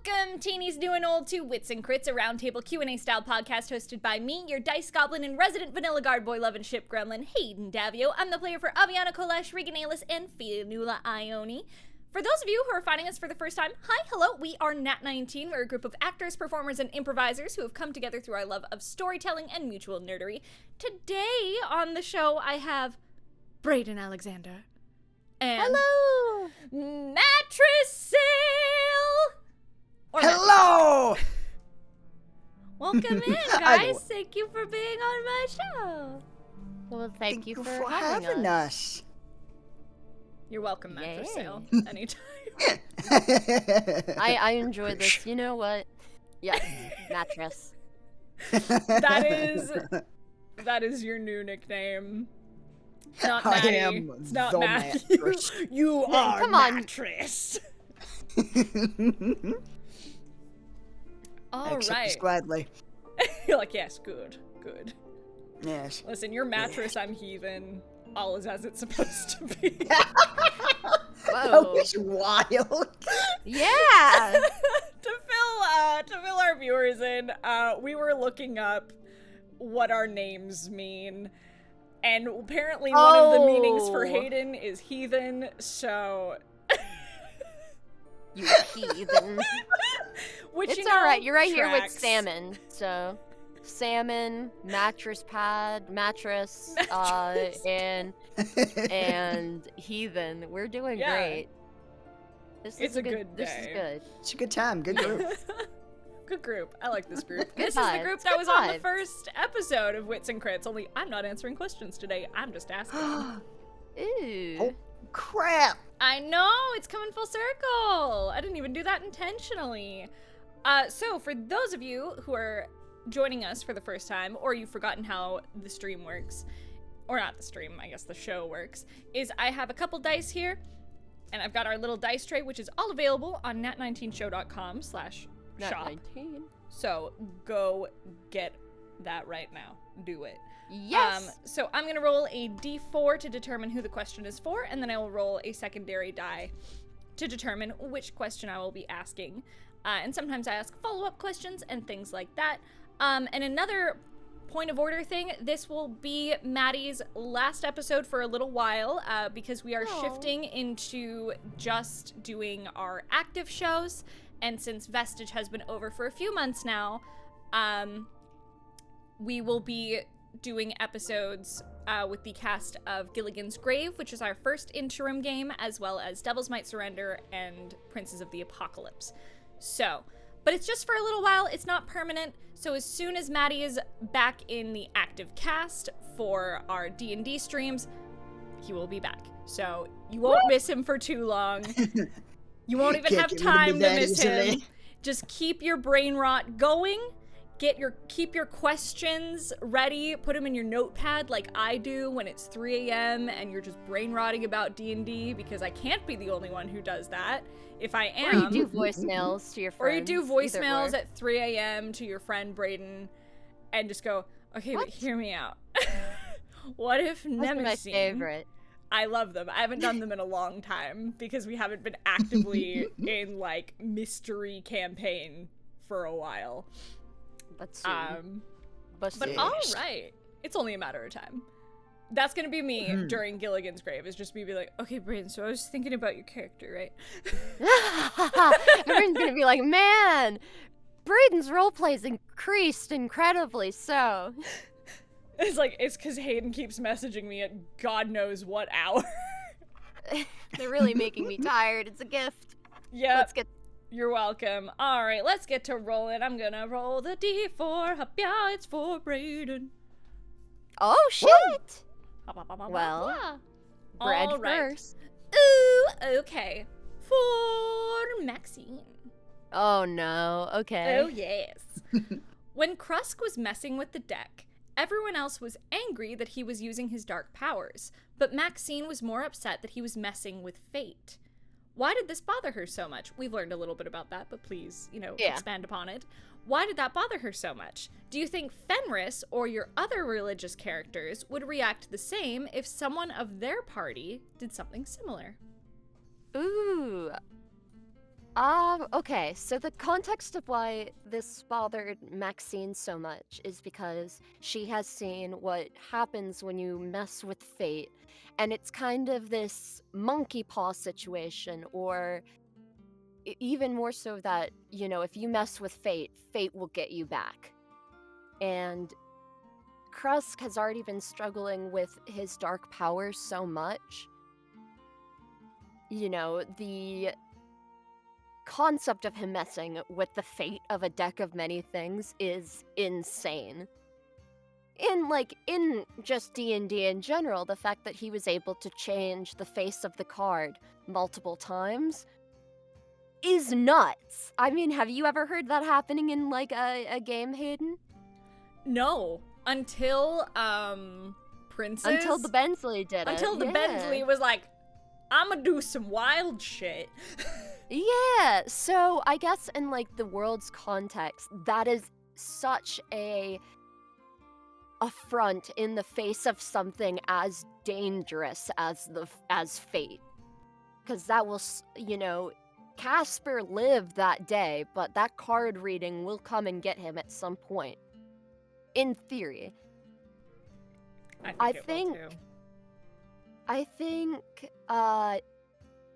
Welcome, teenies new and old, to Wits and Crits, a roundtable Q&A style podcast hosted by me, your dice goblin and resident vanilla guard boy loving ship gremlin, Hayden Davio. I'm the player for Aviana Kolesh, Regan Alis, and Fionnuala Ione. For those of you who are finding us for the first time, hi, hello, we are Nat 19. We're a group of actors, performers, and improvisers who have come together through our love of storytelling and mutual nerdery. Today on the show, I have Braden Alexander. And hello! Mattress Sale! Hello! Welcome in, guys. Thank you for being on my show. Well, thank you for having us. You're welcome, Mattress Sale. Anytime. I enjoy this. You know what? Yes, mattress. That is your new nickname. It's not Maddie. It's not Matthew. You are Come on. Mattress. All Accept right. this gladly. You're like, yes, good. Yes. Listen, you're Mattress, I'm Heathen. All is as it's supposed to be. That Whoa. was wild. Yeah! To fill our viewers in, we were looking up what our names mean. And apparently one of the meanings for Hayden is heathen, so... You heathen. Which, It's you know, alright, you're right here with tracks. salmon, so... Salmon, mattress pad, mattress, and heathen. We're doing great. This is a good day. This is good. It's a good time. Good group. Good group. I like this group. Good This is the vibes, group that good was on the vibes. first episode of Wits and Crits, only I'm not answering questions today. I'm just asking. Ooh. Oh, crap. I know, it's coming full circle. I didn't even do that intentionally. So for those of you who are joining us for the first time, or you've forgotten how the stream works, or not the stream, I guess the show works, is I have a couple dice here, and I've got our little dice tray, which is all available on nat19show.com/shop. Nat19. So go get that right now. Do it. Yes! So I'm gonna roll a d4 to determine who the question is for, and then I will roll a secondary die to determine which question I will be asking. And sometimes I ask follow-up questions and things like that. And another point of order thing, this will be Maddie's last episode for a little while, because we are shifting into just doing our active shows. And since Vestige has been over for a few months now, we will be doing episodes with the cast of Gilligan's Grave, which is our first interim game, as well as Devil's Might Surrender and Princes of the Apocalypse. So, but it's just for a little while, it's not permanent, so as soon as Maddie is back in the active cast for our D&D streams, he will be back. So, you won't miss him for too long. You won't even have time to miss him. Just keep your brain rot going. Keep your questions ready. Put them in your notepad like I do when it's 3 a.m. and you're just brain rotting about D&D, because I can't be the only one who does that. If I am... Or you do voicemails to your friends. Or you do voicemails at 3 a.m. to your friend Braden and just go, okay, but hear me out. What if Nemesis... That's my favorite. I love them. I haven't done them in a long time because we haven't been actively in, like, mystery campaign for a while. But all right. It's only a matter of time. That's gonna be me during Gilligan's Grave. Is just me be like, okay, Braden, so I was thinking about your character, right? Everyone's gonna be like, man, Braden's roleplay's increased incredibly so. It's because Hayden keeps messaging me at God knows what hour. They're really making me tired. It's a gift. Yeah. Let's get... You're welcome. All right, let's get to rolling. I'm gonna roll the d4. Yeah, it's for Braden. Oh, shit! Well, bread all right. first. Ooh, okay. For Maxine. Oh, no. Okay. Oh, yes. When Krusk was messing with the deck, everyone else was angry that he was using his dark powers, but Maxine was more upset that he was messing with fate. Why did this bother her so much? We've learned a little bit about that, but please, expand upon it. Why did that bother her so much? Do you think Fenris or your other religious characters would react the same if someone of their party did something similar? Ooh. Okay, so the context of why this bothered Maxine so much is because she has seen what happens when you mess with fate, and it's kind of this monkey paw situation, or even more so that, if you mess with fate, fate will get you back. And Krusk has already been struggling with his dark powers so much. The concept of him messing with the fate of a deck of many things is insane. In just D&D in general, the fact that he was able to change the face of the card multiple times is nuts. I mean, have you ever heard that happening in, a game, Hayden? No. Until, Princess? Until the Bensley did it. Until the Bensley was like, I'ma do some wild shit. Yeah, so I guess in, the world's context, that is such a affront in the face of something as dangerous as fate. Because that will, Casper lived that day, but that card reading will come and get him at some point. In theory. I think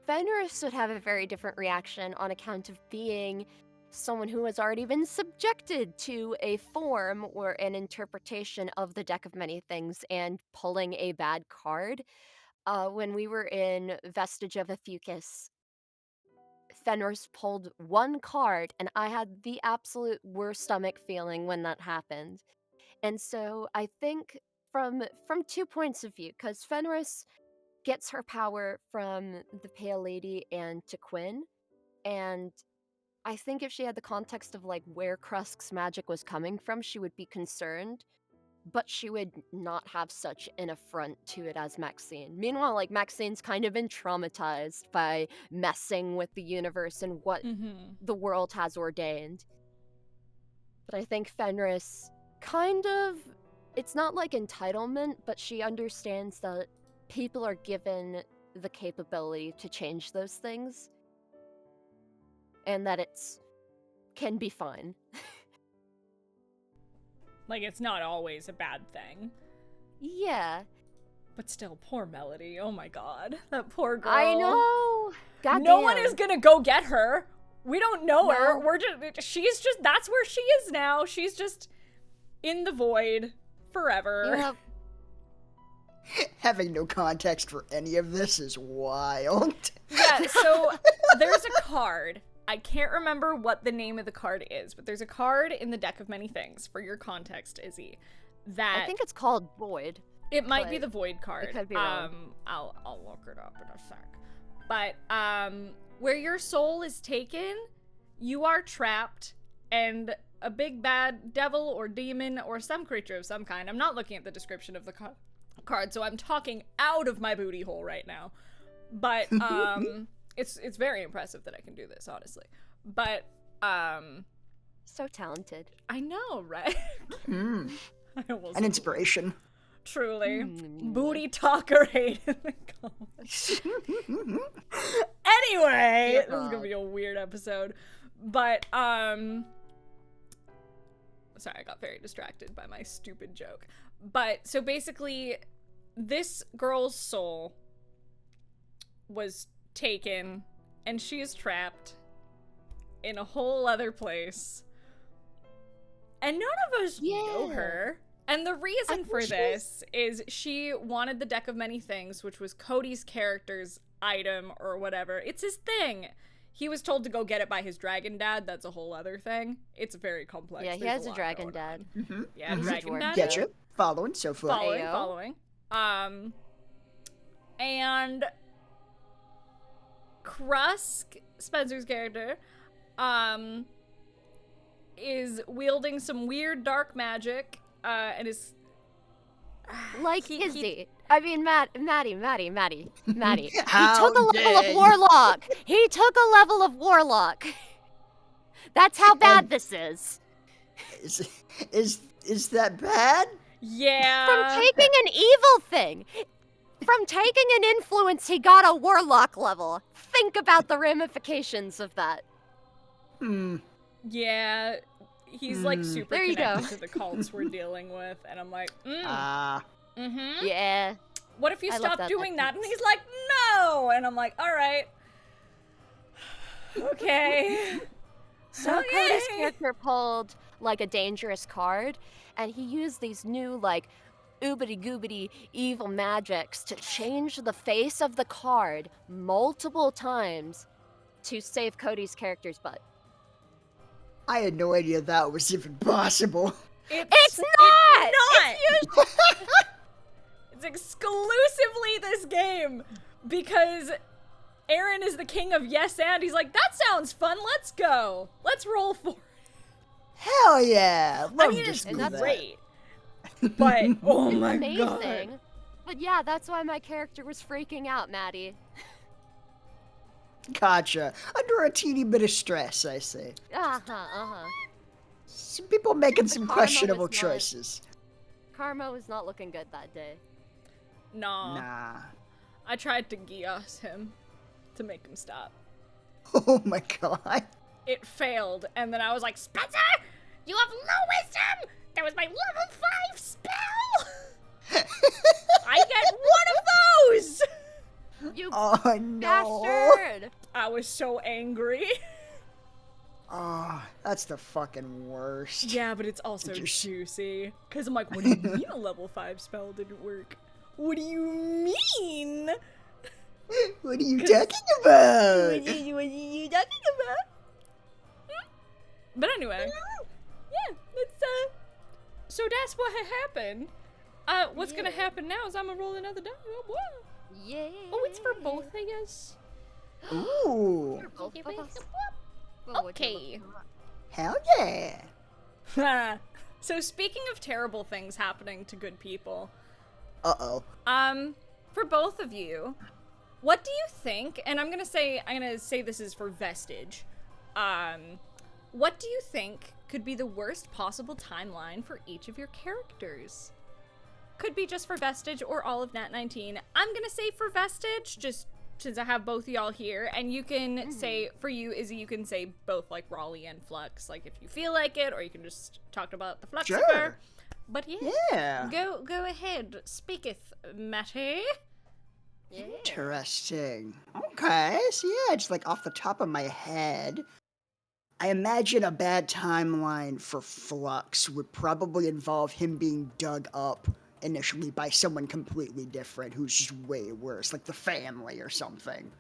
Fenris would have a very different reaction on account of being someone who has already been subjected to a form or an interpretation of the deck of many things and pulling a bad card. When we were in Vestige of Ophiuchus, Fenris pulled one card, and I had the absolute worst stomach feeling when that happened. And so I think from 2 points of view, because Fenris gets her power from the Pale Lady and Tequin, and I think if she had the context of where Krusk's magic was coming from, she would be concerned, but she would not have such an affront to it as Maxine. Meanwhile, Maxine's kind of been traumatized by messing with the universe and what the world has ordained. But I think Fenris kind of, it's not entitlement, but she understands that people are given the capability to change those things, and that can be fine. It's not always a bad thing. Yeah. But still, poor Melody. Oh my god. That poor girl. I know. Goddamn. No one is gonna go get her. We don't know her. She's just, that's where she is now. She's just in the void forever. Yep. Having no context for any of this is wild. Yeah, so there's a card. I can't remember what the name of the card is, but there's a card in the deck of many things, for your context, Izzy, that I think it's called Void. It might be the Void card. It could be wrong. I'll look it up in a sec. But where your soul is taken, you are trapped, and a big bad devil or demon or some creature of some kind. I'm not looking at the description of the card, so I'm talking out of my booty hole right now. But it's very impressive that I can do this, honestly. But so talented. I know, right? An inspiration. Truly. Booty talker Hayden. Anyway, this is gonna be a weird episode. But sorry, I got very distracted by my stupid joke. But so basically, this girl's soul was taken, and she is trapped in a whole other place. And none of us know her. And the reason for this is she wanted the deck of many things, which was Cody's character's item or whatever. It's his thing. He was told to go get it by his dragon dad. That's a whole other thing. It's very complex. Yeah, he has a dragon dad. Mm-hmm. Yeah, dragon dad. Get you. Following so far. Following. And Krusk, Spencer's character, is wielding some weird dark magic, and is Izzy. I mean, Maddie. He How took a level of warlock. He took a level of warlock. That's how bad this is. Is that bad? Yeah. From taking an evil thing. From taking an influence, he got a warlock level. Think about the ramifications of that. Yeah, he's like super There you go. connected to the cults we're dealing with, and I'm like, Yeah. what if you I love stop doing that that? And he's like, no! And I'm like, alright. Okay. So Cody's character pulled like a dangerous card, and he used these new like oobity-goobity evil magics to change the face of the card multiple times to save Cody's character's butt. I had no idea that was even possible. It's not! It's exclusively this game because Aaron is the king of yes and. He's like, that sounds fun, let's go. Let's roll for it. Hell yeah! Love it's that. great. But, oh It's my amazing. god. But yeah, that's why my character was freaking out, Maddie. Gotcha. Under a teeny bit of stress, I say. Some people making some karma questionable was not- choices. Karma was not looking good that day. Nah. I tried to Gios him to make him stop. Oh my god. It failed, and then I was like, Spencer, you have no wisdom! That was my level 5 spell! I get one of those! You Oh no. bastard! I was so angry. Oh, that's the fucking worst. Yeah, but it's also You're s- juicy. Because I'm like, what do you mean a level 5 spell didn't work? What do you mean? What are you talking about? What are you talking about? But anyway, yeah, that's, so that's what happened. What's gonna happen now is I'm gonna roll another die. Oh, wow. Yeah. Oh, it's for both of us. Ooh. Both of us. Okay. Hell yeah. So speaking of terrible things happening to good people, Uh-oh. for both of you, what do you think? And I'm gonna say this is for Vestige. What do you think could be the worst possible timeline for each of your characters? Could be just for Vestige or all of Nat 19. I'm gonna say for Vestige, just since I have both of y'all here, and you can say, for you, Izzy, you can say both, like, Raleigh and Flux, like, if you feel like it, or you can just talk about the Fluxifer. Sure. But Yeah. go ahead, speaketh, Matty. Yeah. Interesting. Okay, so yeah, just like off the top of my head, I imagine a bad timeline for Flux would probably involve him being dug up initially by someone completely different who's just way worse, like the family or something.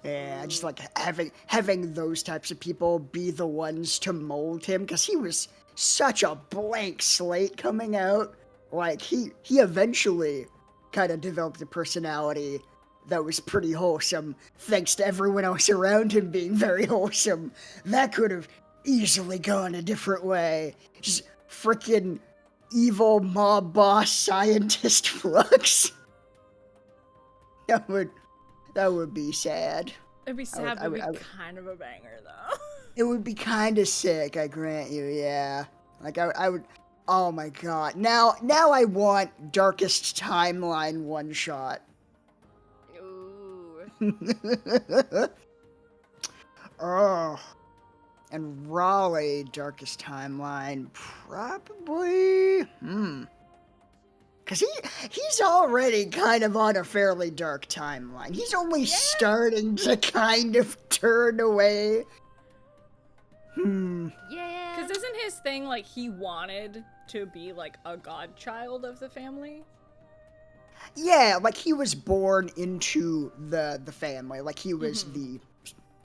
Yeah, just like having those types of people be the ones to mold him, because he was such a blank slate coming out. Like, he eventually kind of developed a personality that was pretty wholesome, thanks to everyone else around him being very wholesome. That could have easily gone a different way. Just frickin' evil mob boss scientist Flux. That would be sad. It'd be sad, but it'd be kind of a banger, though. It would be kind of sick, I grant you, yeah. Like, I would... Oh my god. Now I want Darkest Timeline one-shot. Ooh. Oh. And Raleigh, Darkest Timeline, probably... Because he's already kind of on a fairly dark timeline. He's only starting to kind of turn away. Yeah. Because isn't his thing, like, he wanted to be, like, a godchild of the family? Yeah, like, he was born into the family. Like, he was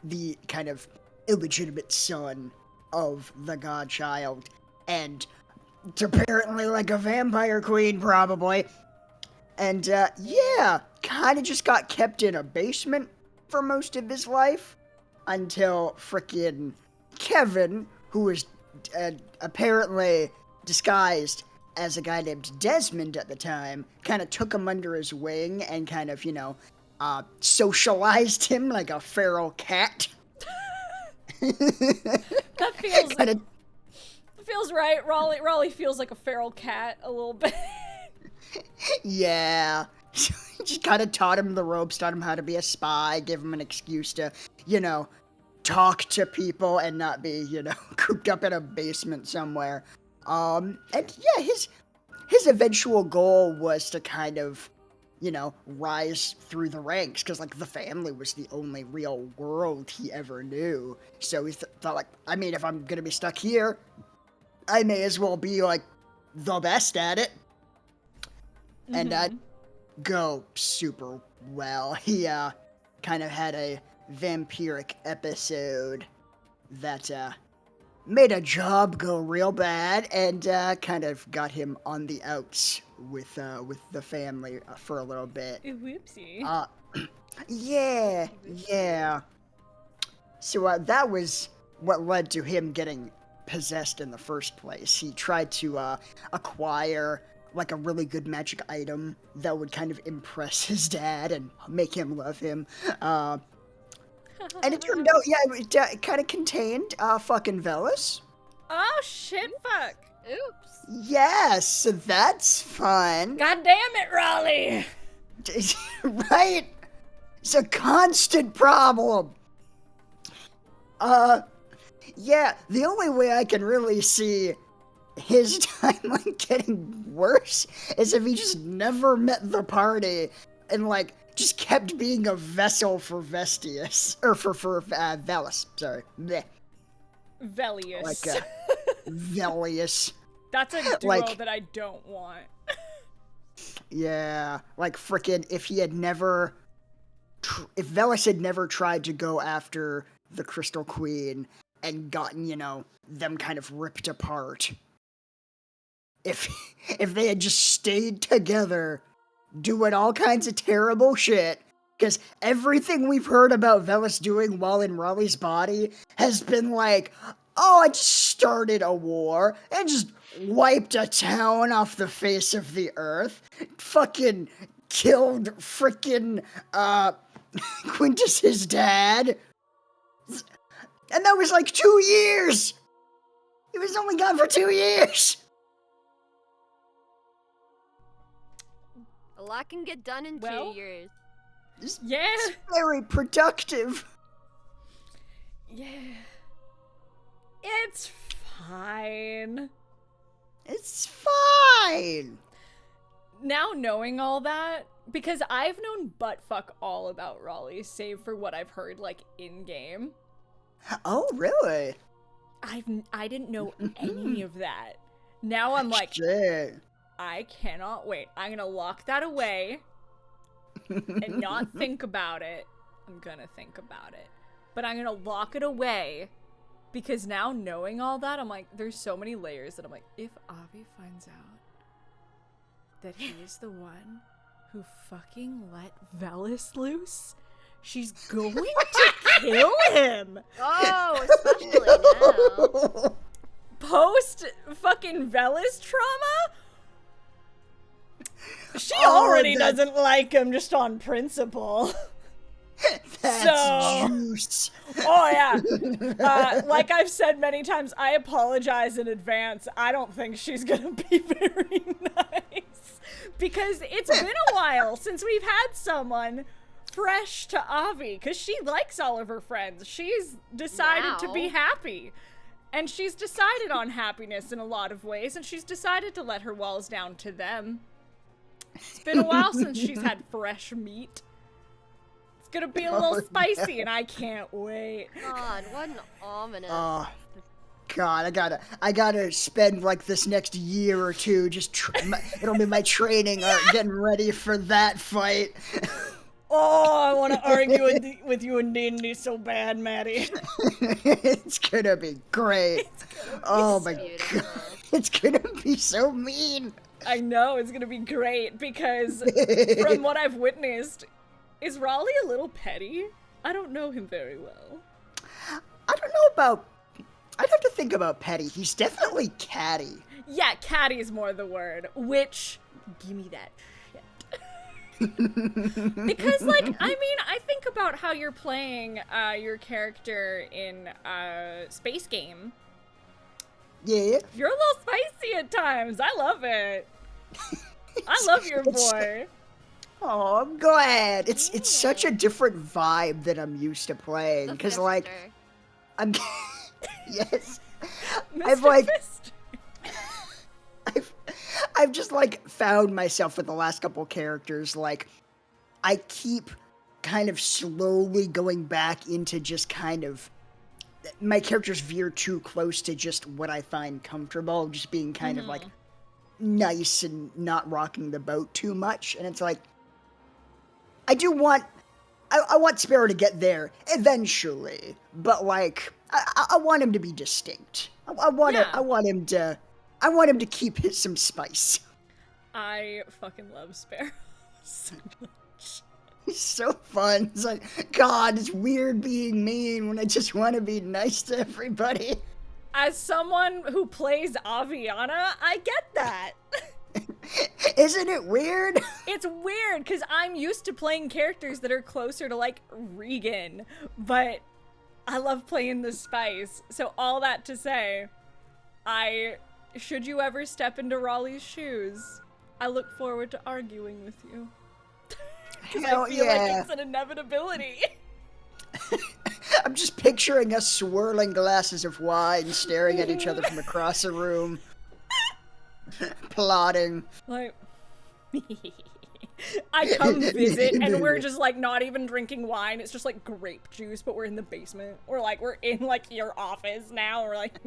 the kind of illegitimate son of the godchild. And it's apparently like a vampire queen, probably. And, yeah, kind of just got kept in a basement for most of his life. Until frickin' Kevin, who was apparently disguised as a guy named Desmond at the time, kind of took him under his wing and kind of, socialized him like a feral cat. That feels right. Raleigh feels like a feral cat a little bit. Yeah. Just kind of taught him the ropes, taught him how to be a spy, gave him an excuse to, talk to people and not be, cooped up in a basement somewhere. And yeah, his eventual goal was to kind of, rise through the ranks, because, like, the family was the only real world he ever knew. So he thought, like, I mean, if I'm gonna be stuck here, I may as well be, like, the best at it. Mm-hmm. And that go super well. He, kind of had a vampiric episode that, made a job go real bad and kind of got him on the outs with the family for a little bit. Whoopsie. Yeah. So that was what led to him getting possessed in the first place. He tried to acquire like a really good magic item that would kind of impress his dad and make him love him. And it turned out, it kind of contained fucking Velis. Oh, shit, fuck. Oops. Yes, so that's fun. God damn it, Raleigh. Right? It's a constant problem. Yeah, the only way I can really see his timeline getting worse is if he just never met the party and, like, just kept being a vessel for Vestius, or for Velis, sorry. Blech. Velius. Like, Velius. That's a duo like, that I don't want. Yeah, like, frickin' if he had never, if Velis had never tried to go after the Crystal Queen and gotten, them kind of ripped apart, if they had just stayed together, doing all kinds of terrible shit, because everything we've heard about Velis doing while in Raleigh's body has been like, oh, I just started a war and just wiped a town off the face of the earth, fucking killed frickin' Quintus's dad, and that was like 2 years! He was only gone for 2 years! A lot can get done in 2 years. It's Yeah. very productive. Yeah. It's fine. It's fine. Now knowing all that, because I've known buttfuck all about Raleigh, save for what I've heard, like, in-game. Oh, really? I didn't know any of that. Now I'm like, shit. I cannot wait. I'm gonna lock that away and not think about it. I'm gonna think about it. But I'm gonna lock it away because now knowing all that, I'm like, there's so many layers that I'm like, if Avi finds out that he's the one who fucking let Velis loose, she's going to kill him. Oh, especially now. Post fucking Velis trauma? She already doesn't like him just on principle. That's juice. Oh yeah. Like I've said many times, I apologize in advance. I don't think she's gonna be very nice. Because it's been a while since we've had someone fresh to Avi. Because she likes all of her friends. She's decided to be happy. And she's decided on happiness in a lot of ways. And she's decided to let her walls down to them. It's been a while since she's had fresh meat. It's gonna be a little spicy, and I can't wait. God, what an ominous. Oh, God, I gotta spend like this next year or two just it'll be my training getting ready for that fight. Oh, I want to argue with you and D&D so bad, Maddie. It's gonna be great. Oh my God, it's gonna be so mean. I know, it's gonna be great, because from what I've witnessed, is Raleigh a little petty? I don't know him very well. I don't know about... I'd have to think about petty. He's definitely catty. Yeah, catty is more the word, which... Give me that shit. Because, like, I mean, I think about how you're playing your character in Space Game. Yeah. You're a little spicy at times. I love it. I love your boy. Oh, I'm glad. It's such a different vibe that I'm used to playing. Because, like, I'm yes. Mr. Fist. I've just like found myself with the last couple characters, like I keep kind of slowly going back into just kind of my characters veer too close to just what I find comfortable, just being kind of like nice and not rocking the boat too much. And it's like I want Sparrow to get there eventually, but like I want him to be distinct. I want him to keep some spice. I fucking love Sparrow so much. He's so fun. It's like, God, it's weird being mean when I just want to be nice to everybody. As someone who plays Aviana, I get that. Isn't it weird? It's weird, because I'm used to playing characters that are closer to, like, Regan, but I love playing the spice. So all that to say, should you ever step into Raleigh's shoes, I look forward to arguing with you. Because I feel like it's an inevitability. I'm just picturing us swirling glasses of wine, staring at each other from across the room. Plotting. Like, I come visit and we're just like not even drinking wine. It's just like grape juice, but we're in the basement. Or like we're in like your office now. We're like,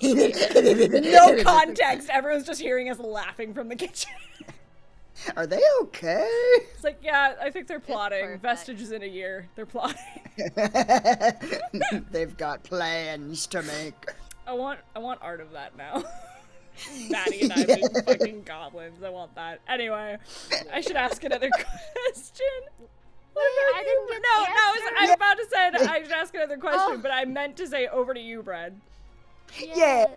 no context. Everyone's just hearing us laughing from the kitchen. Are they okay? It's like, yeah, I think they're plotting. Vestige is in a year. They're plotting. They've got plans to make. I want art of that now. Maddie and I being fucking goblins. I want that. Anyway, I should ask another question. I didn't get I was about to say I should ask another question, but I meant to say over to you, Brad. Yeah.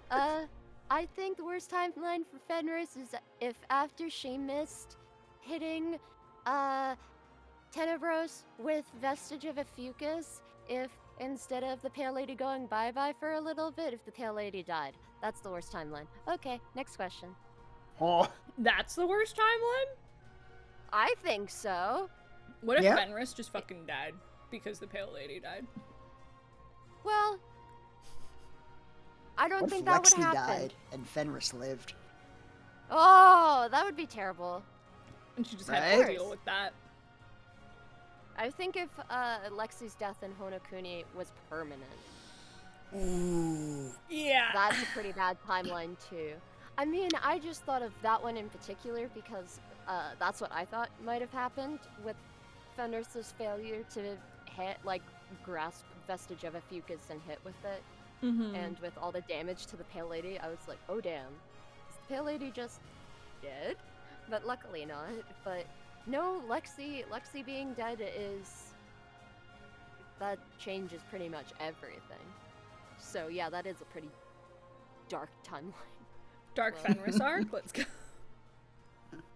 I think the worst timeline for Fenris is if after she missed hitting Tenebros with Vestige of a Fucus, if instead of the Pale Lady going bye-bye for a little bit, if the Pale Lady died. That's the worst timeline. Okay, next question. Oh. That's the worst timeline? I think so. What if Fenris just fucking died because the Pale Lady died? Well, I don't think that would happen. Lexi died and Fenris lived? Oh, that would be terrible. And she just had to deal with that. I think if Lexi's death in Honokuni was permanent. Ooh. Yeah. That's a pretty bad timeline too. I mean, I just thought of that one in particular because that's what I thought might have happened with Fenris's failure to hit, like, grasp Vestige of a Fucus and hit with it. Mm-hmm. And with all the damage to the Pale Lady, I was like, oh damn, is the Pale Lady just dead? But luckily not. But no, Lexi being dead that changes pretty much everything. So yeah, that is a pretty dark timeline. Dark Fenris arc? Let's go.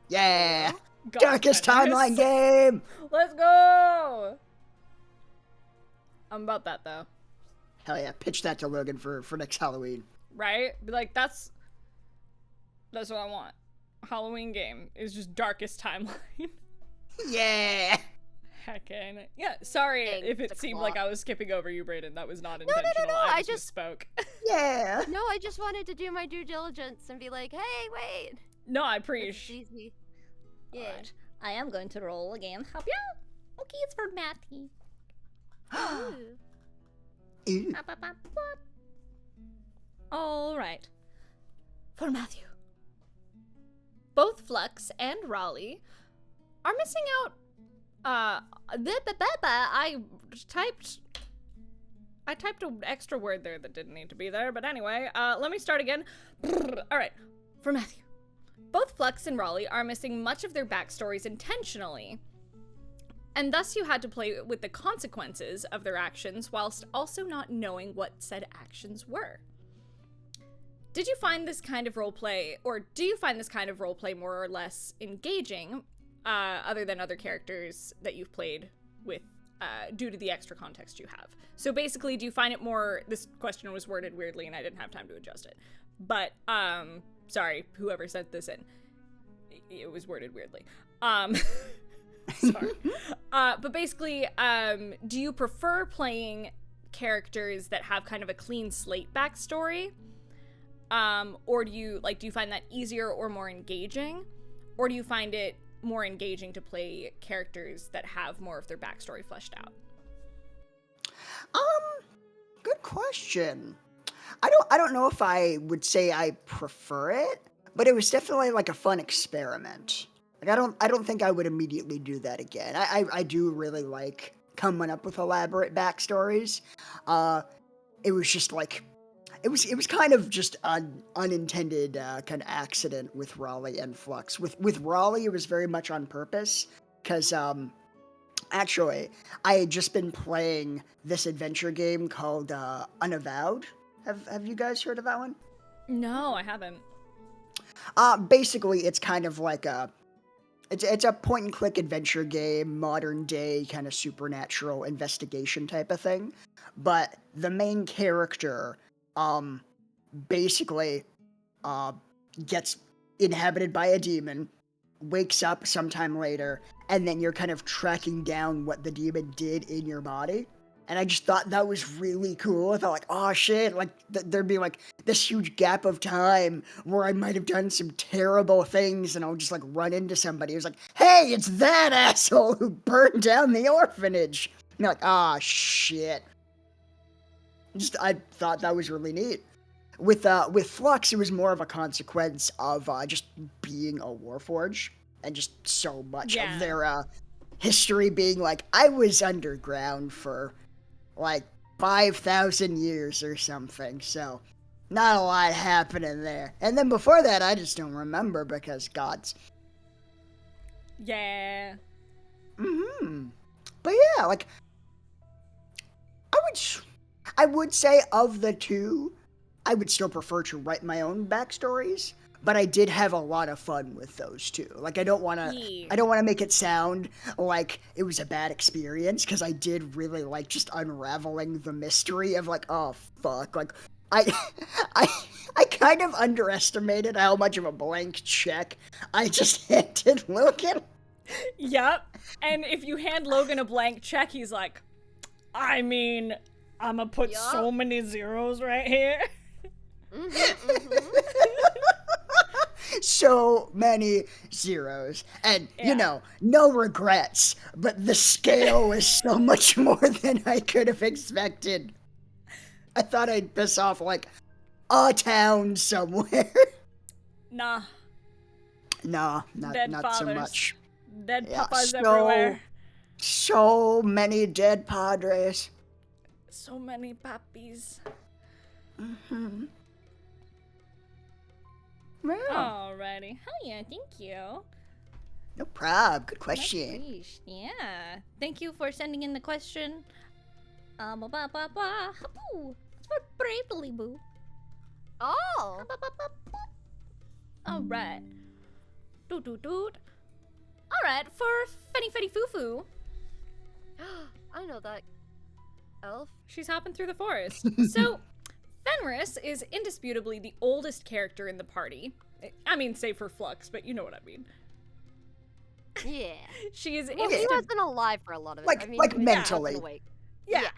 Yeah! God, Darkest Fenris. timeline game! Let's go! I'm about that though. Hell yeah, pitch that to Logan for next Halloween. Right? Be like, that's what I want. Halloween game is just darkest timeline. Yeah! Heckin'. Yeah, sorry if it seemed like I was skipping over you, Braden. That was not intentional. No, I just spoke. Yeah! No, I just wanted to do my due diligence and be like, hey, wait! No, I appreciate. Easy. Yeah. Alright, I am going to roll again. Help ya? Okay, it's for Matty. Ew. Alright. For Matthew. Both Flux and Raleigh are missing out. I typed an extra word there that didn't need to be there, but anyway, let me start again. Alright, for Matthew. Both Flux and Raleigh are missing much of their backstories intentionally, and thus you had to play with the consequences of their actions whilst also not knowing what said actions were. Did you find this kind of roleplay, or do you find this kind of roleplay more or less engaging, other than other characters that you've played with, due to the extra context you have? So basically, do you find it more, this question was worded weirdly and I didn't have time to adjust it, but, sorry, whoever sent this in, it was worded weirdly. Sorry. But basically, do you prefer playing characters that have kind of a clean slate backstory? Or do you find that easier or more engaging? Or do you find it more engaging to play characters that have more of their backstory fleshed out? Good question. I don't know if I would say I prefer it, but it was definitely like a fun experiment. Like I don't think I would immediately do that again. I do really like coming up with elaborate backstories. It was just like it was kind of just an unintended kind of accident with Raleigh and Flux. With Raleigh, it was very much on purpose because actually I had just been playing this adventure game called Unavowed. Have you guys heard of that one? No, I haven't. Basically, it's kind of like it's a point and click adventure game, modern day kind of supernatural investigation type of thing. But the main character, basically, gets inhabited by a demon, wakes up sometime later, and then you're kind of tracking down what the demon did in your body. And I just thought that was really cool. I thought like, oh shit, like there'd be like this huge gap of time where I might have done some terrible things and I'll just like run into somebody who's like, hey, it's that asshole who burned down the orphanage. And you're like, ah, shit. I thought that was really neat. With Flux, it was more of a consequence of just being a Warforge and just so much of their history being like, I was underground for like 5,000 years or something, so not a lot happening there. And then before that, I just don't remember because gods. Yeah. But yeah, like I would say of the two, I would still prefer to write my own backstories, but I did have a lot of fun with those two. Like I don't want to make it sound like it was a bad experience because I did really like just unraveling the mystery of like, oh fuck, like I I kind of underestimated how much of a blank check I just handed Logan. Yep. And if you hand Logan a blank check, he's like, I mean, I'ma put so many zeros right here. So many zeros, and you know, no regrets, but the scale is so much more than I could have expected. I thought I'd piss off like a town somewhere. Nah, not fathers. So much. Dead papas everywhere. So many dead padres. So many pappies. Well, alrighty. Hell yeah, thank you. No problem. Good question. Yeah. Thank you for sending in the question. It's for Bravely Boo. Oh! Alright. Doot. Alright, for Fenny Fetty Foo Foo. I know that elf. She's hopping through the forest. So, Fenris is indisputably the oldest character in the party. I mean, save for Flux, but you know what I mean. Yeah. She is Well, he wasn't alive for a lot of it. Like, I mean, like he was mentally. awake. Yeah.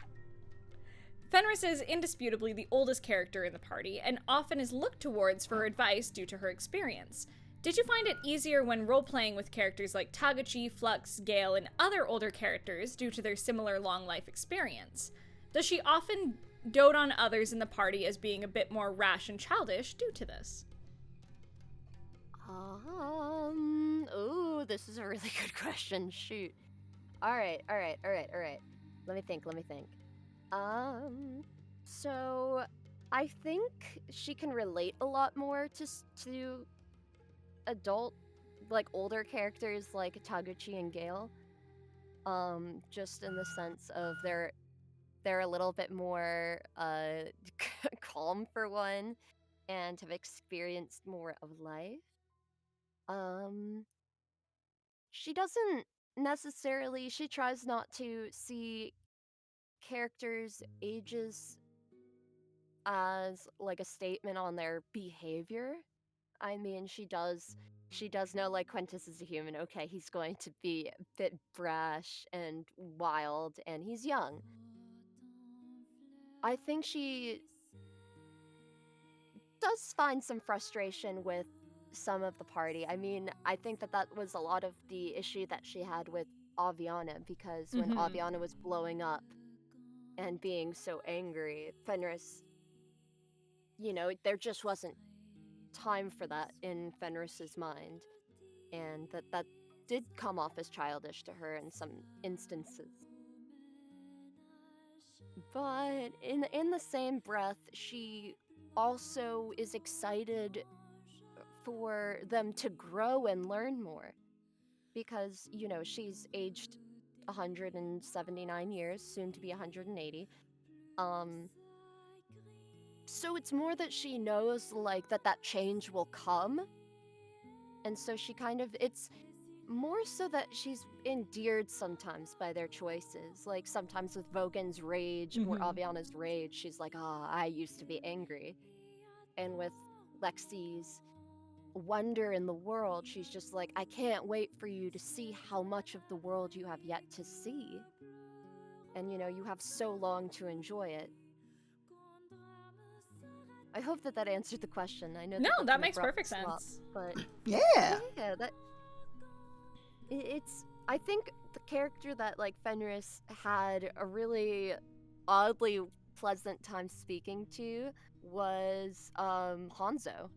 Fenris is indisputably the oldest character in the party, and often is looked towards for advice due to her experience. Did you find it easier when role-playing with characters like Tagachi, Flux, Gale, and other older characters due to their similar long life experience? Does she often dote on others in the party as being a bit more rash and childish due to this? Ooh, this is a really good question. Shoot. Alright. Let me think. So I think she can relate a lot more to adult, like older characters like Taguchi and Gale. Just in the sense of they're a little bit more calm for one, and have experienced more of life. She doesn't necessarily, she tries not to see characters' ages as like a statement on their behavior. I mean, she does know like Quintus is a human. Okay, he's going to be a bit brash and wild, and he's young. I think she does find some frustration with some of the party. I mean, I think that was a lot of the issue that she had with Aviana, because when Aviana was blowing up and being so angry, Fenris, there just wasn't time for that in Fenris's mind, and that did come off as childish to her in some instances. But in the same breath, she also is excited for them to grow and learn more, because she's aged 179 years, soon to be 180. So it's more that she knows like that change will come, and so she it's more so that she's endeared sometimes by their choices. Like sometimes with Vogan's rage or Aviana's rage, she's like, I used to be angry. And with Lexi's wonder in the world, she's just like, I can't wait for you to see how much of the world you have yet to see. And you have so long to enjoy it. I hope that answered the question. I know that makes perfect sense. But Yeah. It's, I think the character that like Fenris had a really oddly pleasant time speaking to was Hanzo.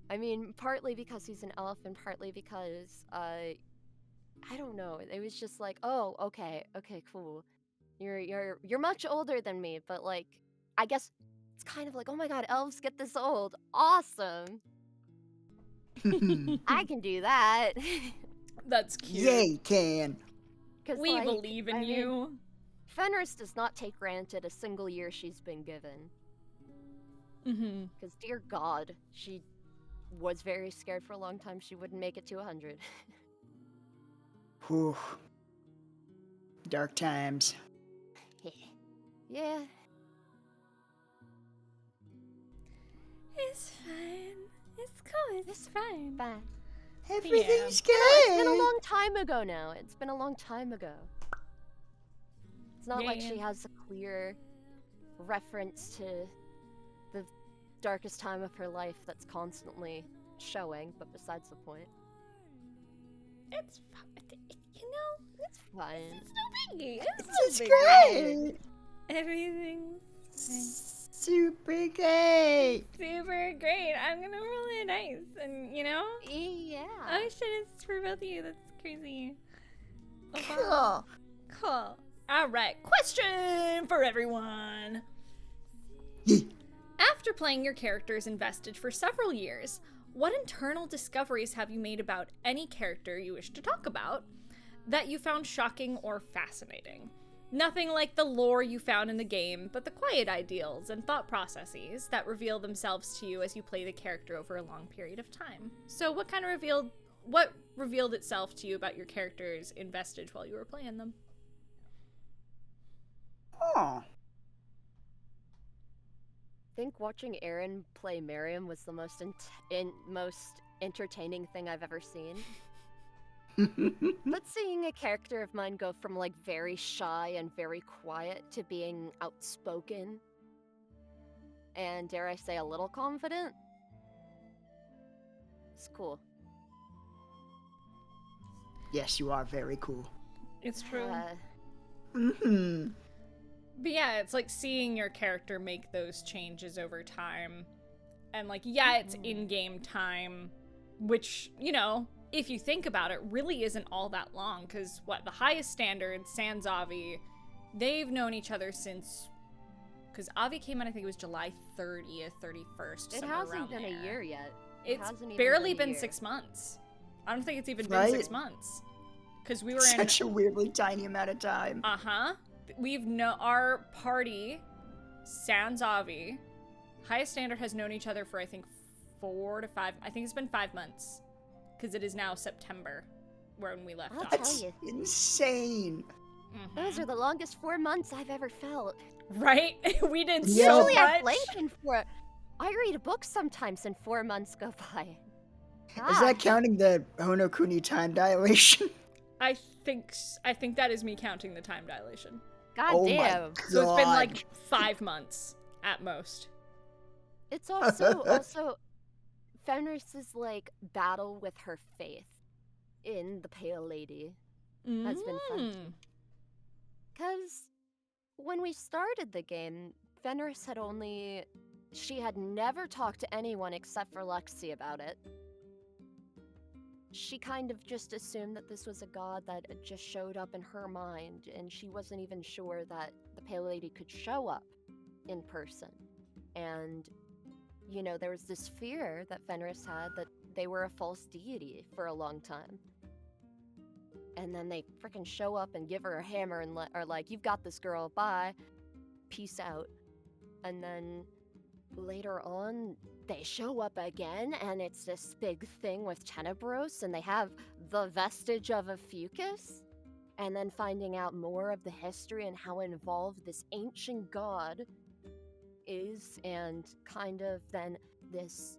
I mean, partly because he's an elf, and partly because I don't know. It was just like, oh, okay, cool. You're much older than me, but like, I guess it's kind of like, oh my god, elves get this old. Awesome. I can do that. That's cute. Yeah, you can. We believe in you. Fenris does not take granted a single year she's been given. Because, dear God, she was very scared for a long time she wouldn't make it to 100. Whew. Dark times. Yeah. It's fine. It's cool. It's fine. Fine. Everything's good. It's been a long time ago now. It's been a long time ago. It's not like she has a clear reference to the darkest time of her life that's constantly showing, but besides the point. It's fine. It's fine. It's no biggie. It's great. Everything's super great. super great. I'm gonna roll a dice, and Yeah. oh shit, it's for both of you. That's crazy. Cool. Cool. All right. Question for everyone. After playing your characters in Vestige for several years, what internal discoveries have you made about any character you wish to talk about that you found shocking or fascinating? Nothing like the lore you found in the game, but the quiet ideals and thought processes that reveal themselves to you as you play the character over a long period of time. So what revealed itself to you about your characters in Vestige while you were playing them? Oh. I think watching Aaron play Miriam was the most most entertaining thing I've ever seen. But seeing a character of mine go from like very shy and very quiet to being outspoken and, dare I say, a little confident, it's cool. Yes, you are very cool. It's true. But yeah, it's like seeing your character make those changes over time. And like, yeah, it's in-game time, which, if you think about it, really isn't all that long. Because the highest standard, Sans Avi, they've known each other since... Because Avi came out, I think it was July 30th, 31st, It hasn't been a year yet. It's barely been 6 months. I don't think it's even been 6 months. Because we were in... Such a weirdly tiny amount of time. Our party, Sans Avi, highest standard has known each other for I think 4 to 5. I think it's been 5 months, because it is now September when we left off. That's insane. Those are the longest 4 months I've ever felt. Right? We did so Usually much. I blink in 4. I read a book sometimes and 4 months go by. Is that counting the Honokuni time dilation? I think that is me counting the time dilation. God Oh damn. my god. So it's been like 5 months at most. It's also Fenris's like battle with her faith in the Pale Lady has been fun too. Cause when we started the game, Fenris she had never talked to anyone except for Lexi about it. She kind of just assumed that this was a god that just showed up in her mind, and she wasn't even sure that the Pale Lady could show up in person. And, you know, there was this fear that Fenris had that they were a false deity for a long time. And then they freaking show up and give her a hammer and are like, "You've got this, girl, bye. Peace out." And then later on, they show up again, and it's this big thing with Tenebros, and they have the vestige of a Fucus. And then finding out more of the history and how involved this ancient god is, and kind of then this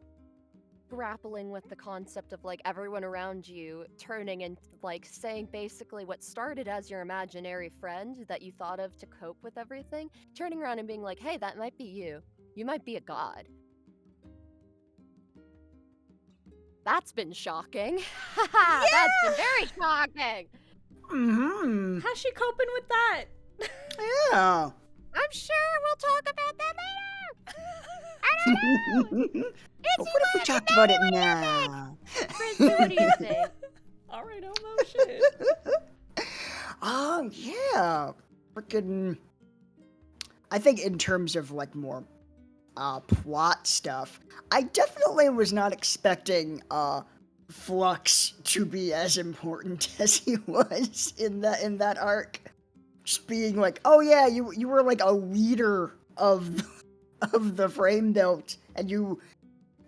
grappling with the concept of like everyone around you turning and like saying basically what started as your imaginary friend that you thought of to cope with everything, turning around and being like, "Hey, that might be you. You might be a god." That's been shocking. That's been very shocking. Mm-hmm. How's she coping with that? Yeah. I'm sure we'll talk about that later. I don't know. But what if we talked about it now? Frizzy, what do you think? All right, oh shit. Yeah. Freaking. I think in terms of like more plot stuff, I definitely was not expecting Flux to be as important as he was in that arc. Just being like, oh yeah, you were like a leader of the frame belt, and you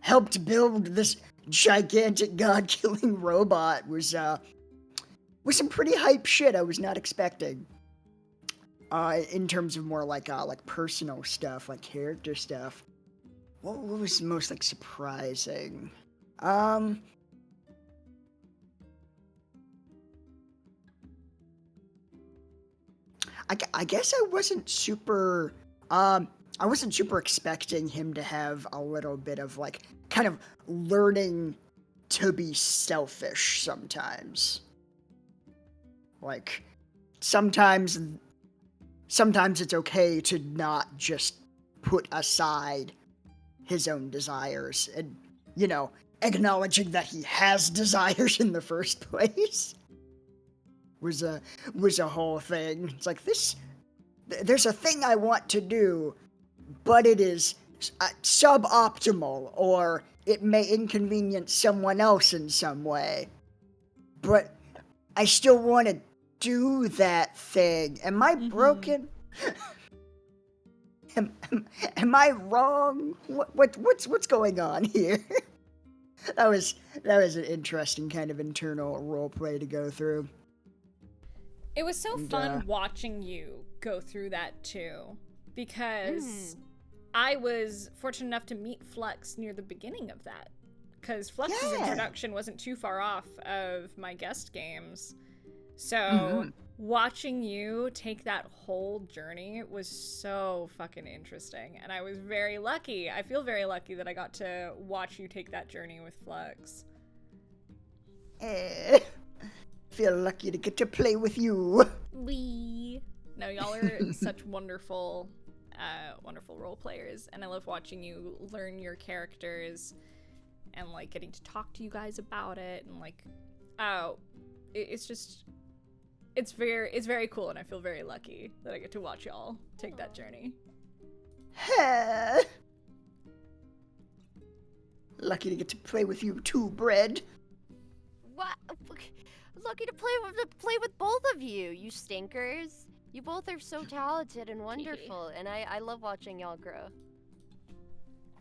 helped build this gigantic god-killing robot was some pretty hype shit I was not expecting. In terms of more like personal stuff, like character stuff. What was most like surprising? I guess I wasn't super expecting him to have a little bit of like kind of learning to be selfish sometimes. Like sometimes it's okay to not just put aside his own desires and, you know, acknowledging that he has desires in the first place was a whole thing. It's like there's a thing I want to do, but it is suboptimal, or it may inconvenience someone else in some way. But I still want to do that thing. Am I broken? Am I wrong? What's going on here? That was an interesting kind of internal roleplay to go through. It was so fun watching you go through that too, because I was fortunate enough to meet Flux near the beginning of that, because Flux's introduction wasn't too far off of my guest games. So watching you take that whole journey was so fucking interesting, and I was very lucky. I feel very lucky that I got to watch you take that journey with Flux. Feel lucky to get to play with you. No, y'all are such wonderful role players, and I love watching you learn your characters and like getting to talk to you guys about it, and like, it's very cool, and I feel very lucky that I get to watch y'all take that journey. Lucky to get to play with you too, Bread. What? Lucky to play with both of you, you stinkers. You both are so talented and wonderful, and I love watching y'all grow.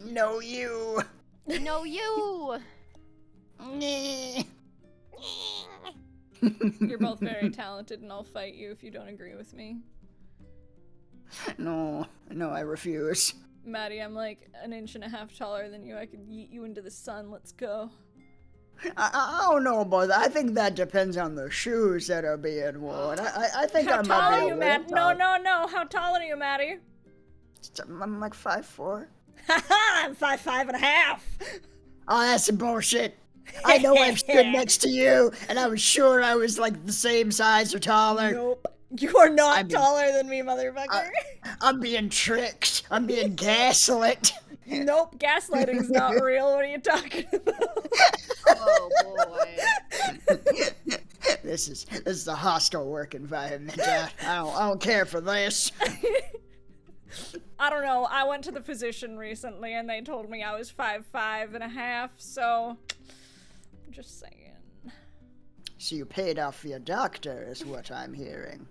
No, you. No, you. You're both very talented, and I'll fight you if you don't agree with me. No, I refuse. Maddie, I'm like 1.5 inches taller than you. I could yeet you into the sun. Let's go. I don't know about that. I think that depends on the shoes that are being worn. I think How I tall might are be you, a Matt? little No, tall. no, no. How tall are you, Maddie? I'm like 5'4". I'm 5'5.5". Oh, that's some bullshit. I know I've stood next to you, and I was sure I was like the same size or taller. Nope. You're not I mean, taller than me, motherfucker. I'm being tricked. I'm being gaslit. Nope, gaslighting's not real. What are you talking about? Oh boy. This is a hostile work environment. I don't care for this. I don't know. I went to the physician recently and they told me I was 5'5.5", so I'm just saying. So you paid off for your doctor, is what I'm hearing.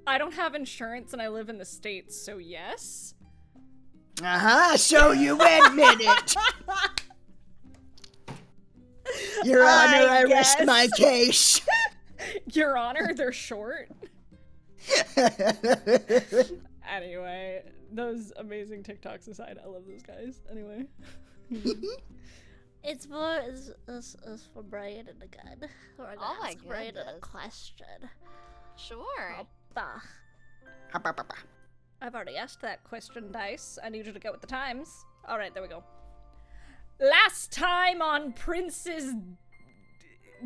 I don't have insurance and I live in the States, so yes. So you admit it. Your Honor, I rest my case. Your Honor, they're short. Anyway, those amazing TikToks aside, I love those guys. Anyway. It's for Braden again. We're gonna Oh my ask Braden a goodness. question. Sure. Bah. Hoppa. I've already asked that question, Dice. I need you to go with the times. Alright, there we go. Last time on Prince's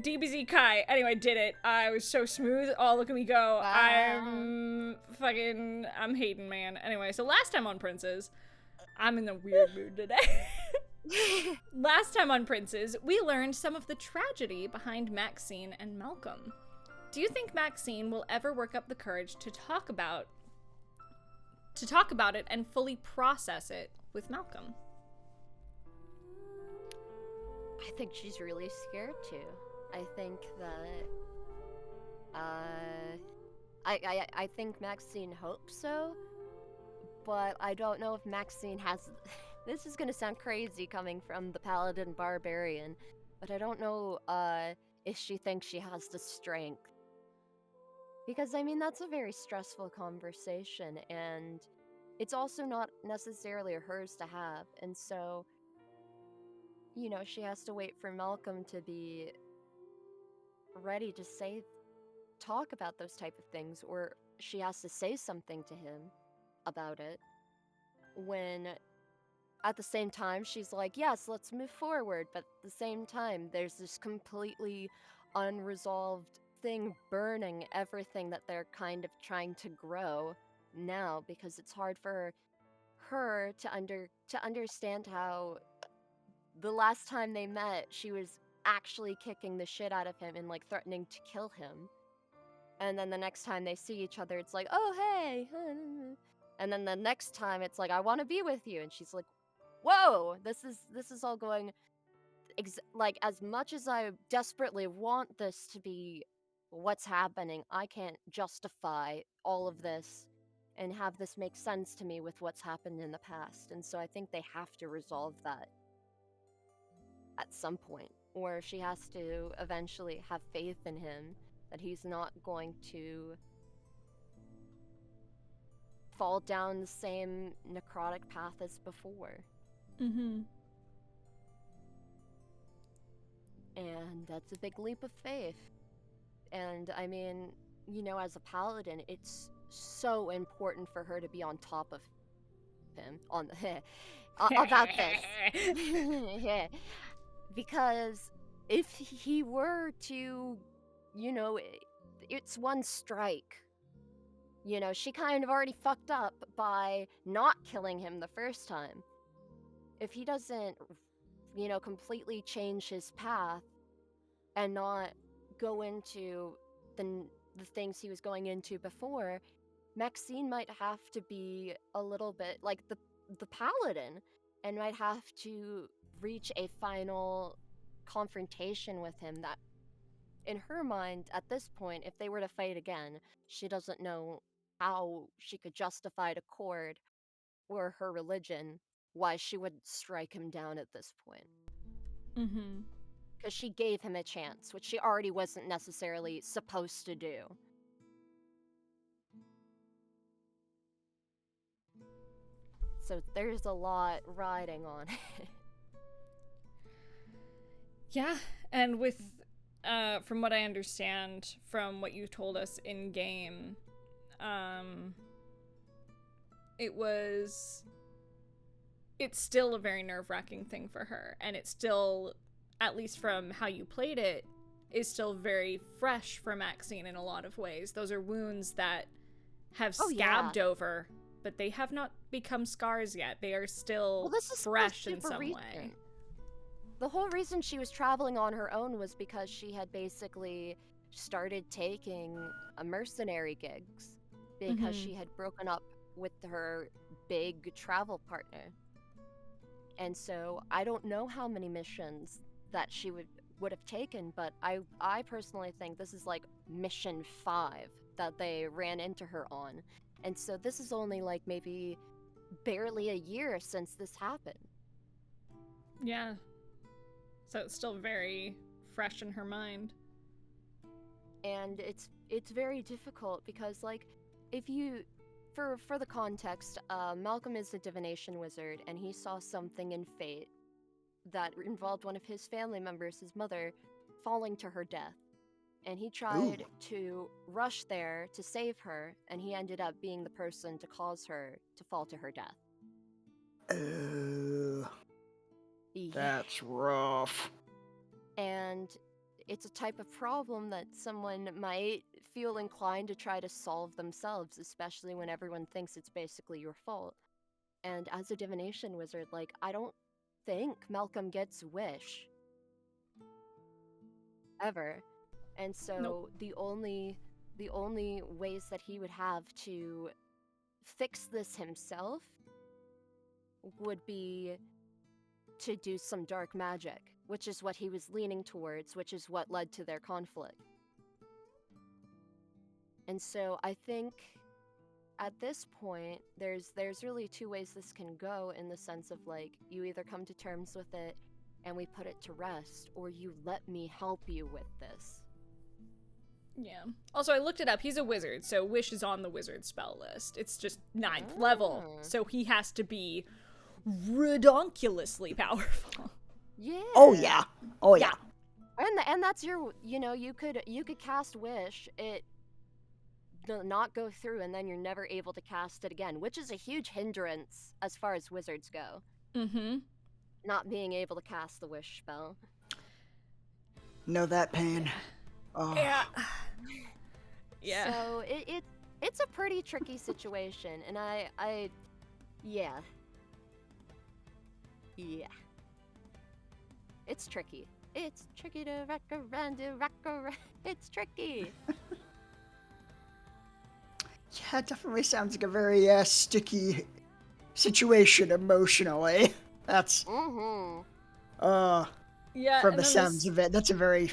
DBZ Kai. Anyway, did it. I was so smooth. Oh, look at me go. Wow. I'm hating, man. Anyway, so last time on Princes, I'm in a weird mood today. Last time on Princes, we learned some of the tragedy behind Maxine and Malcolm. Do you think Maxine will ever work up the courage to talk about it and fully process it with Malcolm? I think she's really scared to. I think that I think Maxine hopes so, but I don't know if Maxine has this is gonna sound crazy coming from the Paladin Barbarian, but I don't know if she thinks she has the strength. Because I mean that's a very stressful conversation, and it's also not necessarily hers to have, and so you know, she has to wait for Malcolm to be ready to talk about those type of things, or she has to say something to him about it, when at the same time she's like, yes, let's move forward, but at the same time there's this completely unresolved thing burning everything that they're kind of trying to grow now, because it's hard for her to understand how the last time they met, she was actually kicking the shit out of him and like threatening to kill him. And then the next time they see each other, it's like, oh, hey. And then the next time it's like, I want to be with you. And she's like, whoa, this is all going like, as much as I desperately want this to be what's happening, I can't justify all of this and have this make sense to me with what's happened in the past. And so I think they have to resolve that at some point, or she has to eventually have faith in him that he's not going to fall down the same necrotic path as before. Mm-hmm. And that's a big leap of faith. And I mean, you know, as a paladin, it's so important for her to be on top of him on the about this. Yeah. Because if he were to, you know, it's one strike. You know, she kind of already fucked up by not killing him the first time. If he doesn't, you know, completely change his path and not go into the things he was going into before, Maxine might have to be a little bit like the paladin, and might have to reach a final confrontation with him that, in her mind, at this point, if they were to fight again, she doesn't know how she could justify to Cord or her religion why she would strike him down at this point. Mm-hmm. Because she gave him a chance, which she already wasn't necessarily supposed to do. So there's a lot riding on it. Yeah, And with, from what I understand from what you told us in game, it's still a very nerve-wracking thing for her, and it's still, at least from how you played it, is still very fresh for Maxine in a lot of ways. Those are wounds that have scabbed over, but they have not become scars yet. They are still fresh in some way. The whole reason she was traveling on her own was because she had basically started taking mercenary gigs because she had broken up with her big travel partner. And so I don't know how many missions that she would have taken, but I personally think this is like mission 5 that they ran into her on. And so this is only like maybe barely a year since this happened. Yeah. So it's still very fresh in her mind. And it's very difficult because, like, if you, for the context, Malcolm is a divination wizard, and he saw something in fate that involved one of his family members, his mother, falling to her death. And he tried to rush there to save her, and he ended up being the person to cause her to fall to her death. That's rough. And it's a type of problem that someone might feel inclined to try to solve themselves, especially when everyone thinks it's basically your fault. And as a divination wizard, like, I don't think Malcolm gets wish. Ever. And so the only ways that he would have to fix this himself would be to do some dark magic, which is what he was leaning towards, which is what led to their conflict. And so I think at this point, there's really 2 ways this can go, in the sense of, like, you either come to terms with it and we put it to rest, or you let me help you with this. Yeah. Also, I looked it up. He's a wizard, so Wish is on the wizard spell list. It's just 9th level, so he has to be redonkulously powerful. Yeah. Oh yeah. Oh yeah. And that's your, you could cast Wish, it not go through, and then you're never able to cast it again, which is a huge hindrance as far as wizards go. Mm-hmm. Not being able to cast the Wish spell. Know that pain. Oh. Yeah. Yeah. So it's a pretty tricky situation, and yeah. It's tricky. It's tricky to rock around. It's tricky. Yeah, it definitely sounds like a very sticky situation emotionally. That's yeah, from the sounds of it, that's a very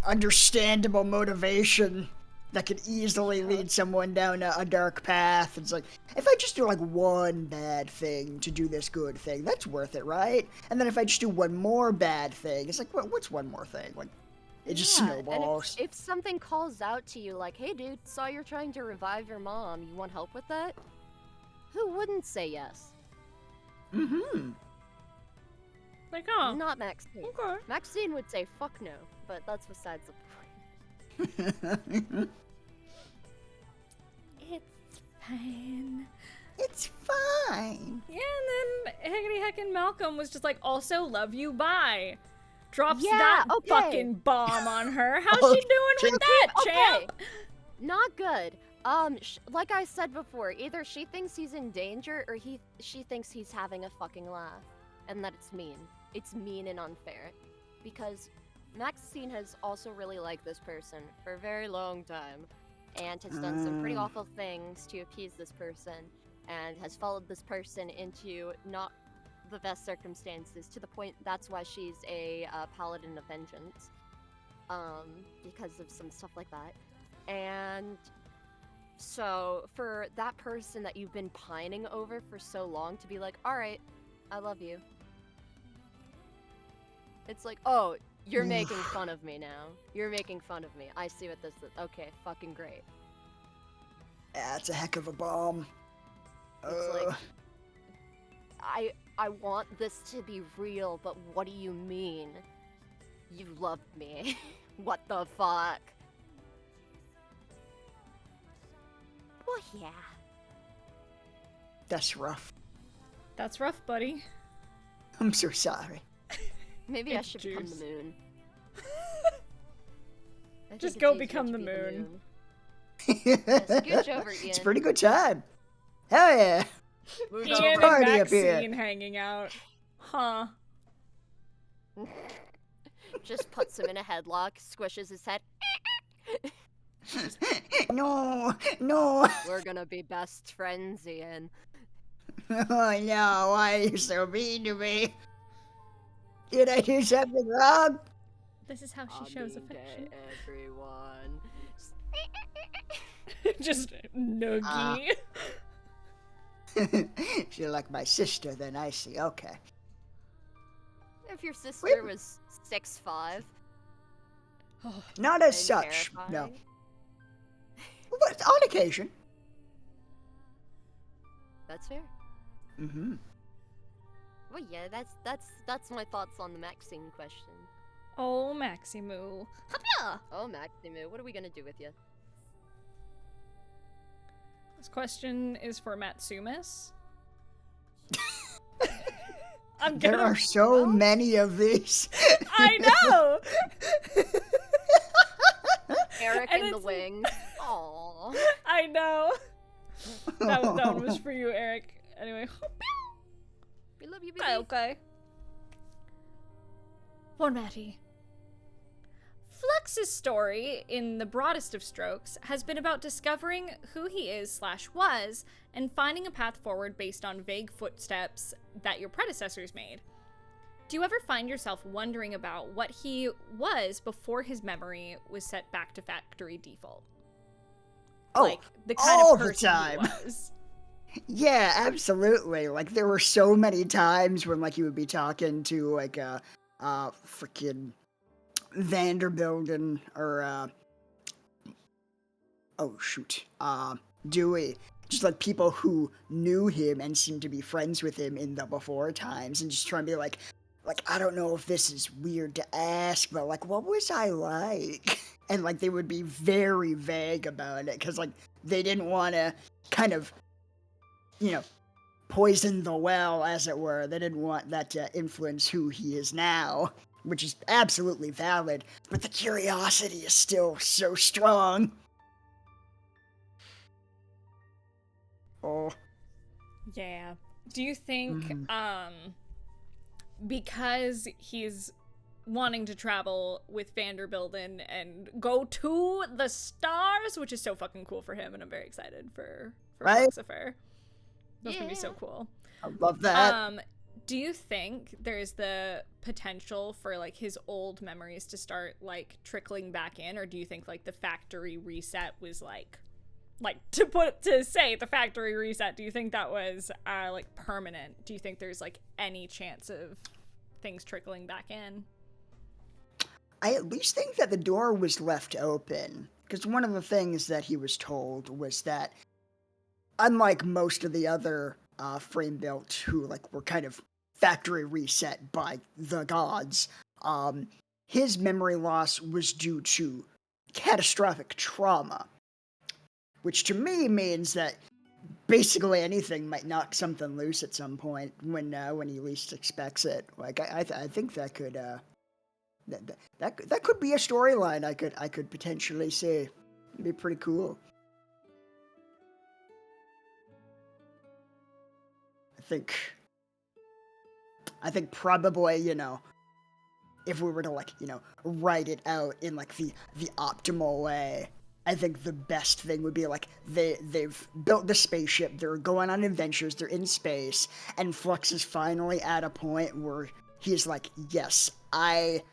understandable motivation that could easily lead someone down a dark path. It's like, if I just do like one bad thing to do this good thing, that's worth it, right? And then if I just do one more bad thing, it's like, what's one more thing? Like, it just snowballs. And if something calls out to you like, hey dude, saw you're trying to revive your mom, you want help with that? Who wouldn't say yes? Mm-hmm. Like, oh. Not Maxine. Okay. Maxine would say fuck no, but that's besides the point. It's fine. It's fine. Yeah, and then Higgity Heckin' Malcolm was just like, also love you, bye. Drops Yeah, that okay. fucking bomb on her. How's she doing with that, champ? Not good. Like I said before, either she thinks he's in danger or she thinks he's having a fucking laugh. And that it's mean. It's mean and unfair. Because Maxine has also really liked this person for a very long time. And has done some pretty awful things to appease this person. And has followed this person into not the best circumstances, to the point that's why she's a paladin of vengeance. Because of some stuff like that. And so for that person that you've been pining over for so long to be like, alright, I love you. It's like, oh, you're making fun of me now. You're making fun of me. I see what this is. Okay, fucking great. Yeah, it's a heck of a bomb. It's like, I want this to be real, but what do you mean? You loved me. What the fuck? Well, yeah. That's rough. That's rough, buddy. I'm so sorry. Maybe I It's should become the juice. moon. I think Just it's go easier become to Oh, the be moon. Scooch over, It's a Ian. pretty good time. Hell yeah. Move Ian over. and Party up here. Maxine hanging out. Huh. Just puts him in a headlock, squishes his head. No, no. We're gonna be best friends, Ian. Oh no, why are you so mean to me? Did I do something wrong? This is how I she shows mean affection. to everyone. Just noogie. You're like my sister, then I see. Okay. If your sister was 6'5", Not as and such, no. terrifying. But on occasion. That's fair. Mm-hmm. Well, yeah, that's my thoughts on the Maxine question. Oh, Maximu. Hopya! Oh, Maximu, what are we gonna do with you? This question is for Matsumis. I'm There gonna. are so many of these. I know. Eric And in the it's- wings. Aww. I know. That one was for you, Eric. Anyway. We love you, baby. Okay. For Matty. Flux's story, in the broadest of strokes, has been about discovering who he is/was and finding a path forward based on vague footsteps that your predecessors made. Do you ever find yourself wondering about what he was before his memory was set back to factory default? Oh, Like the kind all of the person time. he was. Yeah, absolutely. Like there were so many times when like you would be talking to like a freaking Vanderbilden or oh shoot, Dewey. Just like people who knew him and seemed to be friends with him in the before times, and just trying to be like I don't know if this is weird to ask, but like what was I like? And like they would be very vague about it because like they didn't want to kind of, you know, poison the well, as it were. They didn't want that to influence who he is now, which is absolutely valid, but the curiosity is still so strong. Oh. Yeah. Do you think, Mhm. because he's wanting to travel with Vanderbilden and go to the stars, which is so fucking cool for him, and I'm very excited for Right? Lucifer. That's gonna be so Yeah. cool. I love that. Do you think there's the potential for like his old memories to start like trickling back in, or do you think like the factory reset was like to say the factory reset, do you think that was like permanent? Do you think there's like any chance of things trickling back in? I at least think that the door was left open, because one of the things that he was told was that, unlike most of the other frame built who like were kind of factory reset by the gods, his memory loss was due to catastrophic trauma, which to me means that basically anything might knock something loose at some point when he least expects it. Like I think that could that could be a storyline I could potentially see. It'd be pretty cool. I think probably, you know, if we were to like, you know, write it out in like the optimal way, I think the best thing would be like they've built the spaceship, they're going on adventures, they're in space, and Flux is finally at a point where he's like, yes, I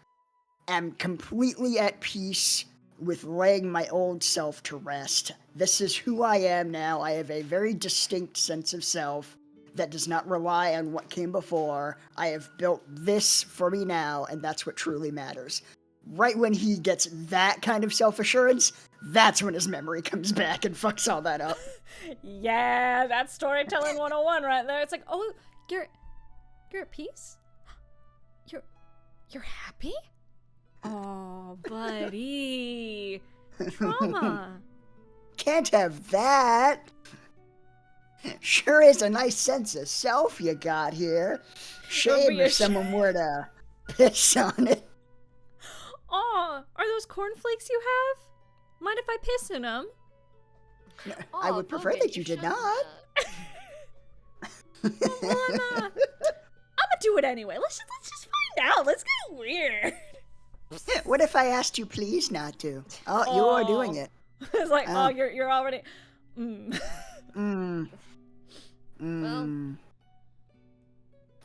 am completely at peace with laying my old self to rest. This is who I am now. I have a very distinct sense of self that does not rely on what came before. I have built this for me now, and that's what truly matters. Right when he gets that kind of self-assurance, that's when his memory comes back and fucks all that up. Yeah, that's storytelling 101 right there. It's like, oh, you're at peace? You're happy? Oh, buddy. Trauma. Can't have that. Sure is a nice sense of self you got here. Shame if someone were to piss on it. Oh, are those cornflakes you have? Mind if I piss in them? I would prefer that you did not. Well, I'm gonna do it anyway. Let's just find out. Let's get weird. What if I asked you please not to? Oh, you are doing it. It's like, oh, you're already.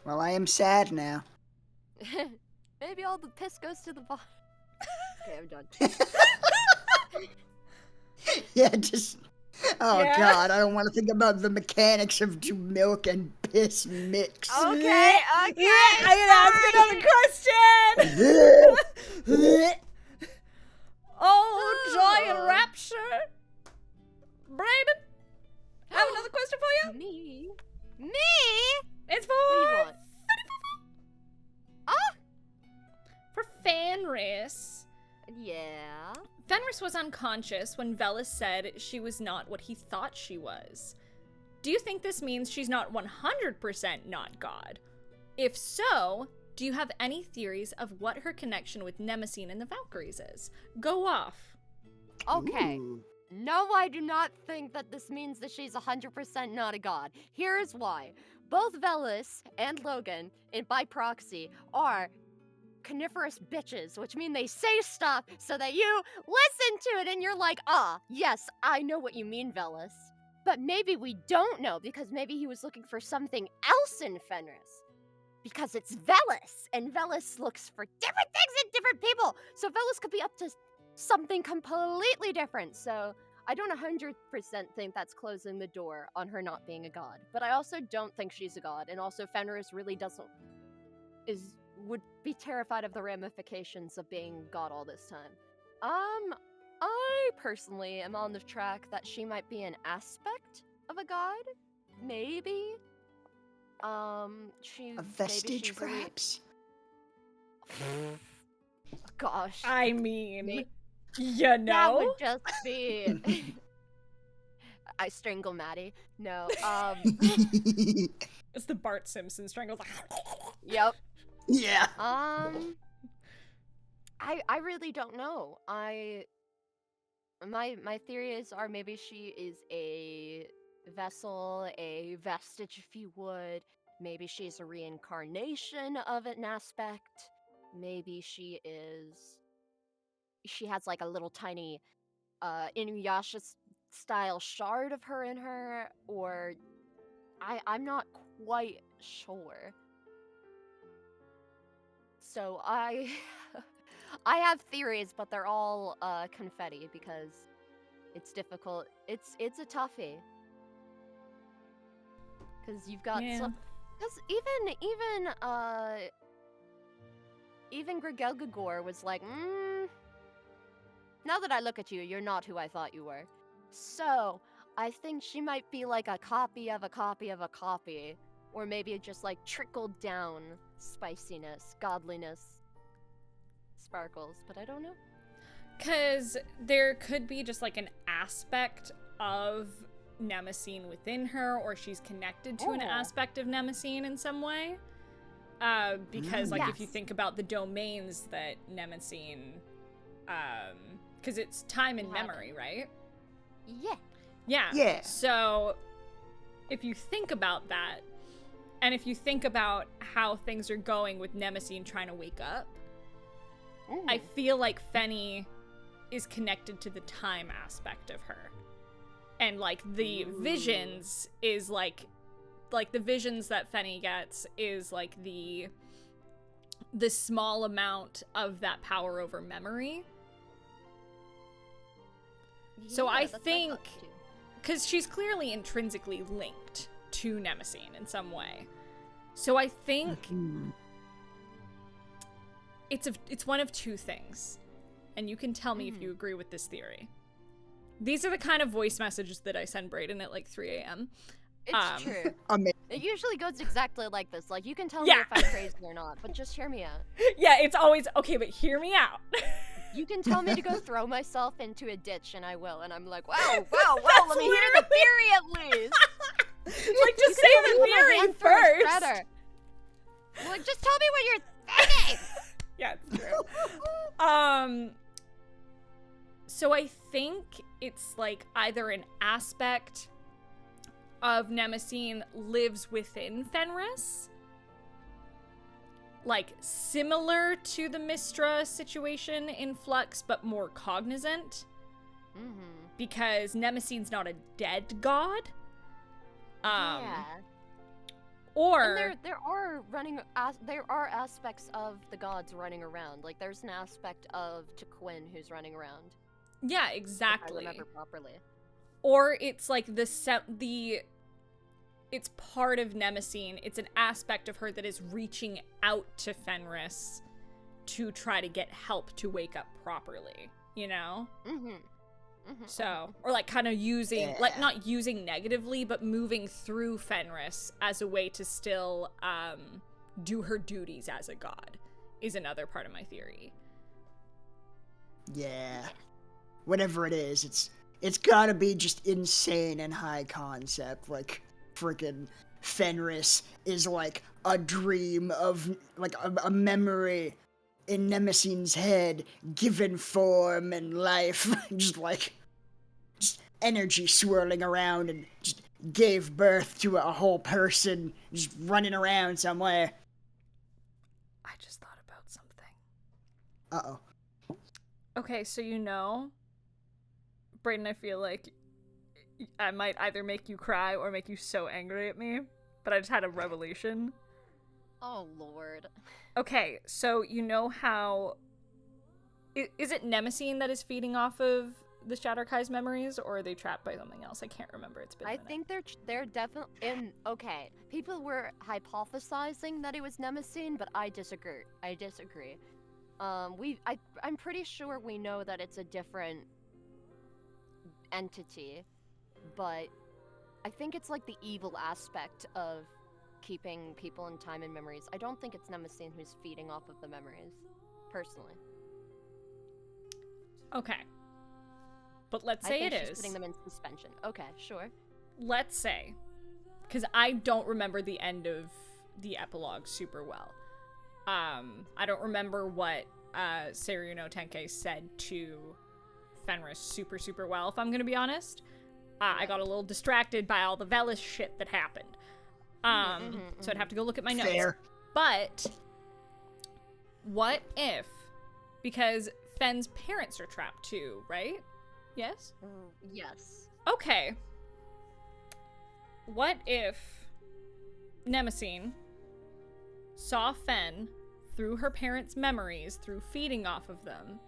Well, I am sad now. Maybe all the piss goes to the bottom. Okay, I'm done. Yeah, just. Oh God, I don't want to think about the mechanics of do milk and piss mix. Okay. I'm gonna ask another question. Oh, joy and rapture. Braden, I have another question for you. Me? It's for What do you want? for Fenris. Yeah. Fenris was unconscious when Velis said she was not what he thought she was. Do you think this means she's not 100% not God? If so, do you have any theories of what her connection with Nemesis and the Valkyries is? Go off. Okay. Ooh. No, I do not think that this means that she's 100% not a god. Here is why. Both Velis and Logan, and by proxy, are coniferous bitches, which mean they say stuff so that you listen to it and you're like, yes, I know what you mean, Velis. But maybe we don't know, because maybe he was looking for something else in Fenris. Because it's Velis, and Velis looks for different things in different people. So Velis could be up to something completely different. So I don't 100% think that's closing the door on her not being a god. But I also don't think she's a god. And also Fenris really would be terrified of the ramifications of being god all this time. I personally am on the track that she might be an aspect of a god. Maybe. A vestige, perhaps? Gosh. I mean, you That know? would just be... I strangle Maddie. No, It's the Bart Simpson strangle. Yep. Yeah. I really don't know. My theories are maybe she is a vessel, a vestige if you would. Maybe she's a reincarnation of an aspect. Maybe she has like a little tiny Inuyasha style shard of her in her, or I'm not quite sure. So I have theories, but they're all confetti because it's difficult. It's a toughie. Because you've got some. Because even Grigelgagor was like, now that I look at you, you're not who I thought you were. So I think she might be like a copy of a copy of a copy, or maybe just like trickled down spiciness, godliness, sparkles, but I don't know. Because there could be just like an aspect of Nemesis within her, or she's connected to an aspect of Nemesis in some way. Because like if you think about the domains that Nemesis, because it's time and memory, right? Yeah. So if you think about that, and if you think about how things are going with Nemesis trying to wake up, I feel like Fenny is connected to the time aspect of her. And like the visions is like the visions that Fenny gets is like the small amount of that power over memory. So I think, because she's clearly intrinsically linked to Nemesis in some way. So I think it's one of two things. And you can tell me if you agree with this theory. These are the kind of voice messages that I send Braden at like 3 a.m. It's true. Amazing. It usually goes exactly like this. Like, you can tell Yeah. me if I'm crazy or not, but just hear me out. Yeah, it's always, okay, but hear me out. You can tell me to go throw myself into a ditch, and I will. And I'm like, wow, That's let me hear the theory at least. Like, just You say can the hold my theory hand through a first. shredder. Like, just tell me what you're thinking. Yeah, it's true. So I think it's like either an aspect of Nemesine lives within Fenris, like similar to the Mystra situation in Flux, but more cognizant, because Nemesine's not a dead god. Yeah. Or And there are aspects of the gods running around. Like, there's an aspect of Tequin who's running around. yeah, If I exactly. remember properly. Or it's like it's part of Nemesine. It's an aspect of her that is reaching out to Fenris to try to get help to wake up properly, you know? So, or like kind of using, like not using negatively, but moving through Fenris as a way to still do her duties as a god is another part of my theory. Yeah. Whatever it is, it's gotta be just insane and high concept. Like, freaking Fenris is like a dream of, like, a memory in Nemesine's head, given form and life. Just energy swirling around and just gave birth to a whole person just running around somewhere. I just thought about something. Uh-oh. Okay, so Braden, I feel like I might either make you cry or make you so angry at me, but I just had a revelation. Oh, Lord. Okay, so you know how... Is it Nemesine that is feeding off of the Shatterkai's memories, or are they trapped by something else? I can't remember. It's been a I minute. think they're definitely in. Okay, people were hypothesizing that it was Nemesine, but I disagree. I'm pretty sure we know that it's a different entity, but I think it's like the evil aspect of keeping people in time and memories. I don't think it's Nemesine who's feeding off of the memories, personally. Okay. But let's say it I think she's is. putting them in suspension. Okay, sure. Let's say. Because I don't remember the end of the epilogue super well. I don't remember what Seiryu no Tenkei said to Fenris super, super well, if I'm going to be honest. I got a little distracted by all the Velis shit that happened. So I'd have to go look at my notes. Fair. But what if, because Fen's parents are trapped too, right? Yes? Yes. Okay. What if Nemesine saw Fen through her parents' memories, through feeding off of them,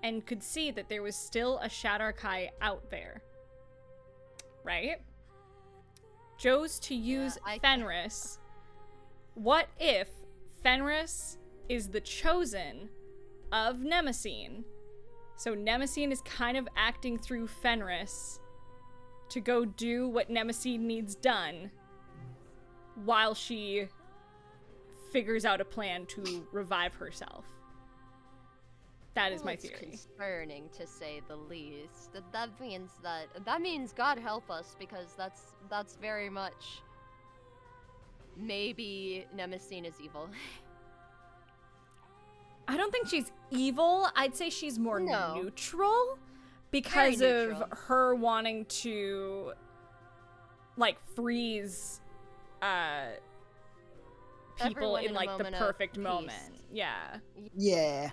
and could see that there was still a Shatterkai out there? Right? Chose to use Fenris. What if Fenris is the chosen of Nemesine? So Nemesine is kind of acting through Fenris to go do what Nemesine needs done while she figures out a plan to revive herself. That is my theory. It's concerning, to say the least. That means God help us, because that's very much maybe Nemesine is evil. I don't think she's evil. I'd say she's more neutral because Very of neutral. her wanting to, like, freeze people Everyone in in a like the moment of perfect peace. moment. Yeah. Yeah.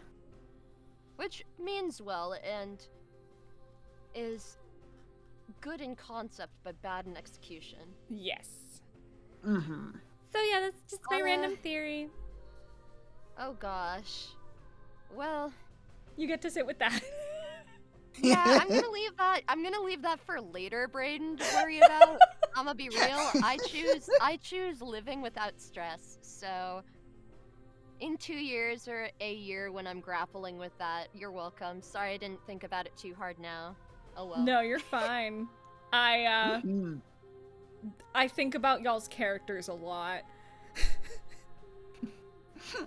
Which means well and is good in concept but bad in execution. Yes. Mm-hmm. So yeah, that's just my random theory. Oh gosh. Well, You get to sit with that. yeah, I'm gonna leave that for later, Braden, to worry about. I'm gonna be real. I choose living without stress. So in 2 years or a year when I'm grappling with that, you're welcome. Sorry I didn't think about it too hard now. Oh well. No, you're fine. I I think about y'all's characters a lot.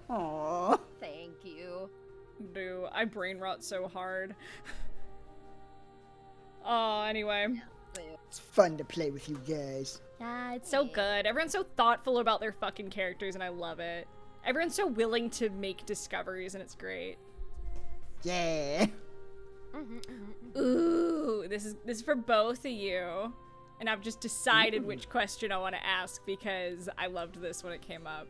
Aww. Thank you. Do I brain rot so hard? Oh, anyway. It's fun to play with you guys. Yeah, it's so good. Everyone's so thoughtful about their fucking characters, and I love it. Everyone's so willing to make discoveries, and it's great. Yeah. Ooh, this is for both of you. And I've just decided which question I want to ask because I loved this when it came up.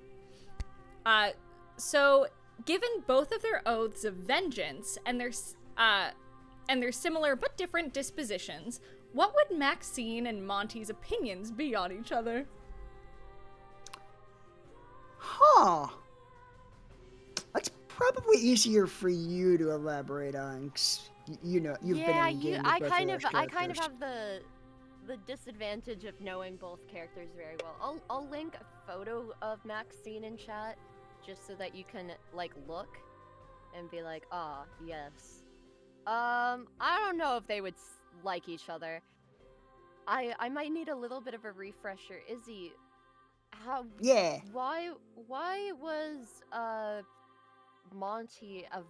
So, given both of their oaths of vengeance and their similar but different dispositions, what would Maxine and Monty's opinions be on each other? Huh. That's probably easier for you to elaborate on, 'cause you know you've been in the game with I both kind of of those I kind of characters. have the disadvantage of knowing both characters very well. I'll link a photo of Maxine in chat just so that you can like look and be like, ah, yes. I don't know if they would like each other. I might need a little bit of a refresher. Izzy, Yeah. why was Monty of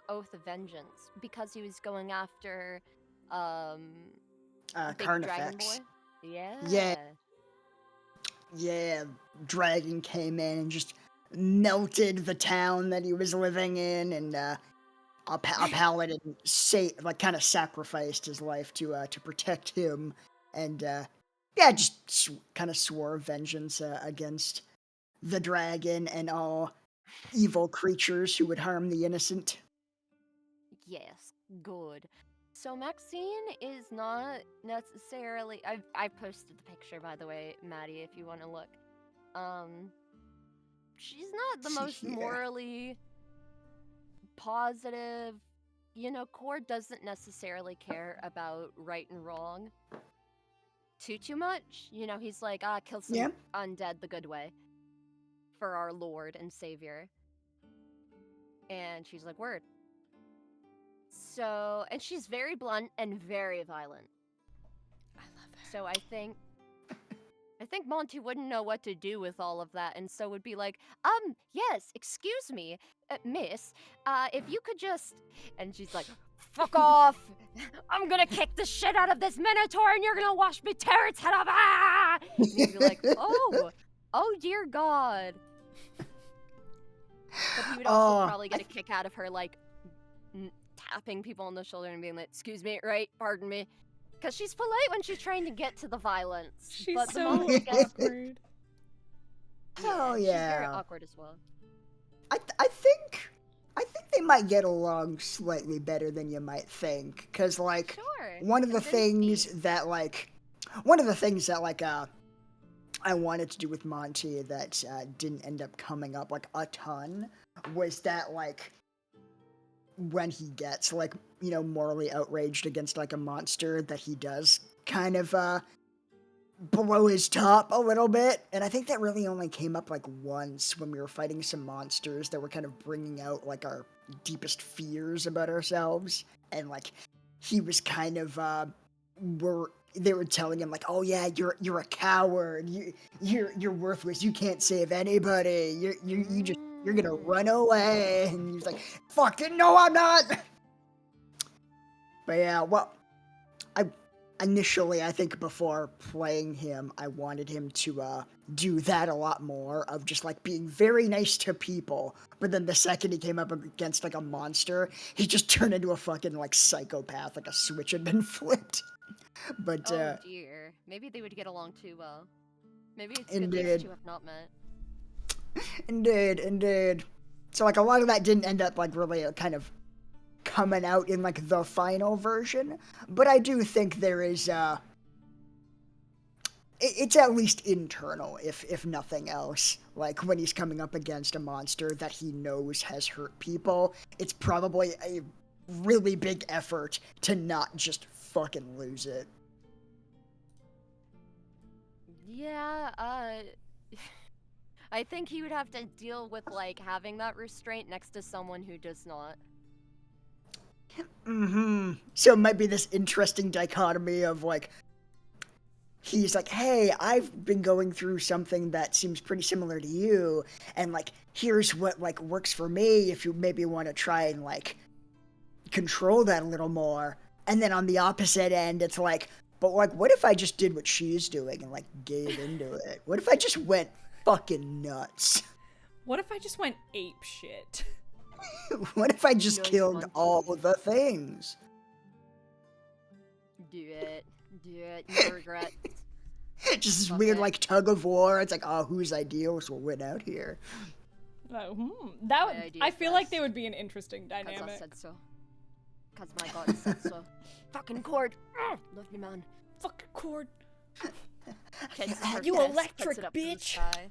Oath of Vengeance? Because he was going after Big Dragon Carnifex. Boy? Yeah. Yeah, Dragon came in and just melted the town that he was living in, and a paladin kind of sacrificed his life to protect him, and yeah, just kind of swore vengeance against the dragon and all evil creatures who would harm the innocent. Yes, good. So Maxine is not necessarily. I posted the picture, by the way, Maddie, if you want to look. She's not the See most here. morally positive. You know, Core doesn't necessarily care about right and wrong too much. You know, he's like, kill some Yeah. undead the good way for our Lord and Savior. And she's like, word. So, and she's very blunt and very violent. I love her. So I think Monty wouldn't know what to do with all of that, and so would be like, yes, excuse me, miss, if you could just, and she's like, fuck off, I'm gonna kick the shit out of this Minotaur, and you're gonna watch me tear its head off, ah! And he'd be like, oh dear God. But he would also probably get a kick out of her, like, tapping people on the shoulder and being like, excuse me, right, pardon me. Because she's polite when she's trying to get to the violence. She's but so the moment it gets awkward. Oh she's very yeah. awkward as well. I think they might get along slightly better than you might think, because like Sure. one of the things Affinity. that I wanted to do with Monty that didn't end up coming up like a ton was that like when he gets like, you know, morally outraged against like a monster, that he does kind of blow his top a little bit. And I think that really only came up like once when we were fighting some monsters that were kind of bringing out like our deepest fears about ourselves. And like he was kind of they were telling him like, oh yeah, you're a coward, you're worthless, you can't save anybody, you're gonna run away. And he was like, fucking no, I'm not. But yeah, well, I think before playing him, I wanted him to do that a lot more, of just like being very nice to people. But then the second he came up against like a monster, he just turned into a fucking like psychopath, like a switch had been flipped. But Oh dear. Maybe they would get along too well. Maybe it's good Indeed. these two have not met. Indeed. So like a lot of that didn't end up like really kind of coming out in like the final version, but I do think there is it's at least internal, if nothing else. Like when he's coming up against a monster that he knows has hurt people, it's probably a really big effort to not just fucking lose it. Yeah, I think he would have to deal with like having that restraint next to someone who does not. So it might be this interesting dichotomy of like he's like, hey, I've been going through something that seems pretty similar to you, and like, here's what like works for me if you maybe want to try and like control that a little more. And then on the opposite end, it's like, but like, what if I just did what she's doing and like gave into it? What if I just went fucking nuts? What if I just went ape shit? What if I just Nice killed one. all the things? Do it. Do it. No regrets. Just this Fuck weird it. like tug of war. It's like, oh, whose ideals will win out here? That My would, idea I is feel like best. they would be an interesting Cause I dynamic. said so. Cause my god said so. Fucking cord. Love you, man. Fucking cord. Kids Yeah, her you fist, electric puts it up to the bitch. sky.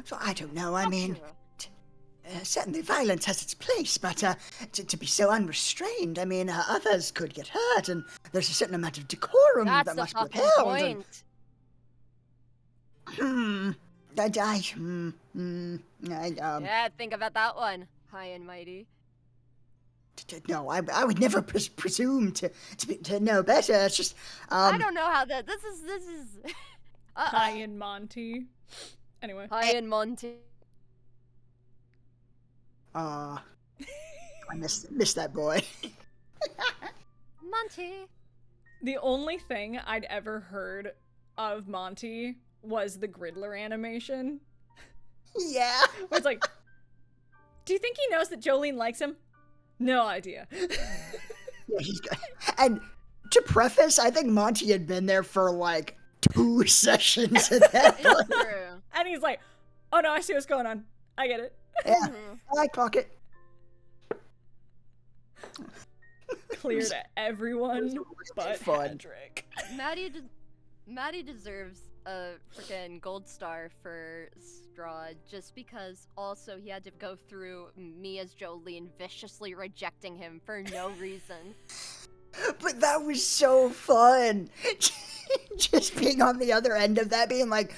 So I don't know. I Fuck mean, you. certainly violence has its place, but to be so unrestrained, I mean, others could get hurt, and there's a certain amount of decorum That's that the must be fucking upheld. And, point. Yeah, think about that one. High and mighty. No, I would never presume to know better. It's just, I don't know how that. This is. Hi and Monty. Anyway. High and Monty. I miss that boy. Monty. The only thing I'd ever heard of Monty was the Gridler animation. Yeah. Where it's like, do you think he knows that Jolene likes him? No idea. Yeah, he's good. And to preface, I think Monty had been there for like 2 sessions at that It's point. true. And he's like, oh no, I see what's going on. I get it. Yeah, Mhm. I clock it. Clear to everyone but fun. Hadrick. Maddie deserves a freaking gold star for Strahd just because also he had to go through me as Jolene viciously rejecting him for no reason. But that was so fun. Just being on the other end of that, being like,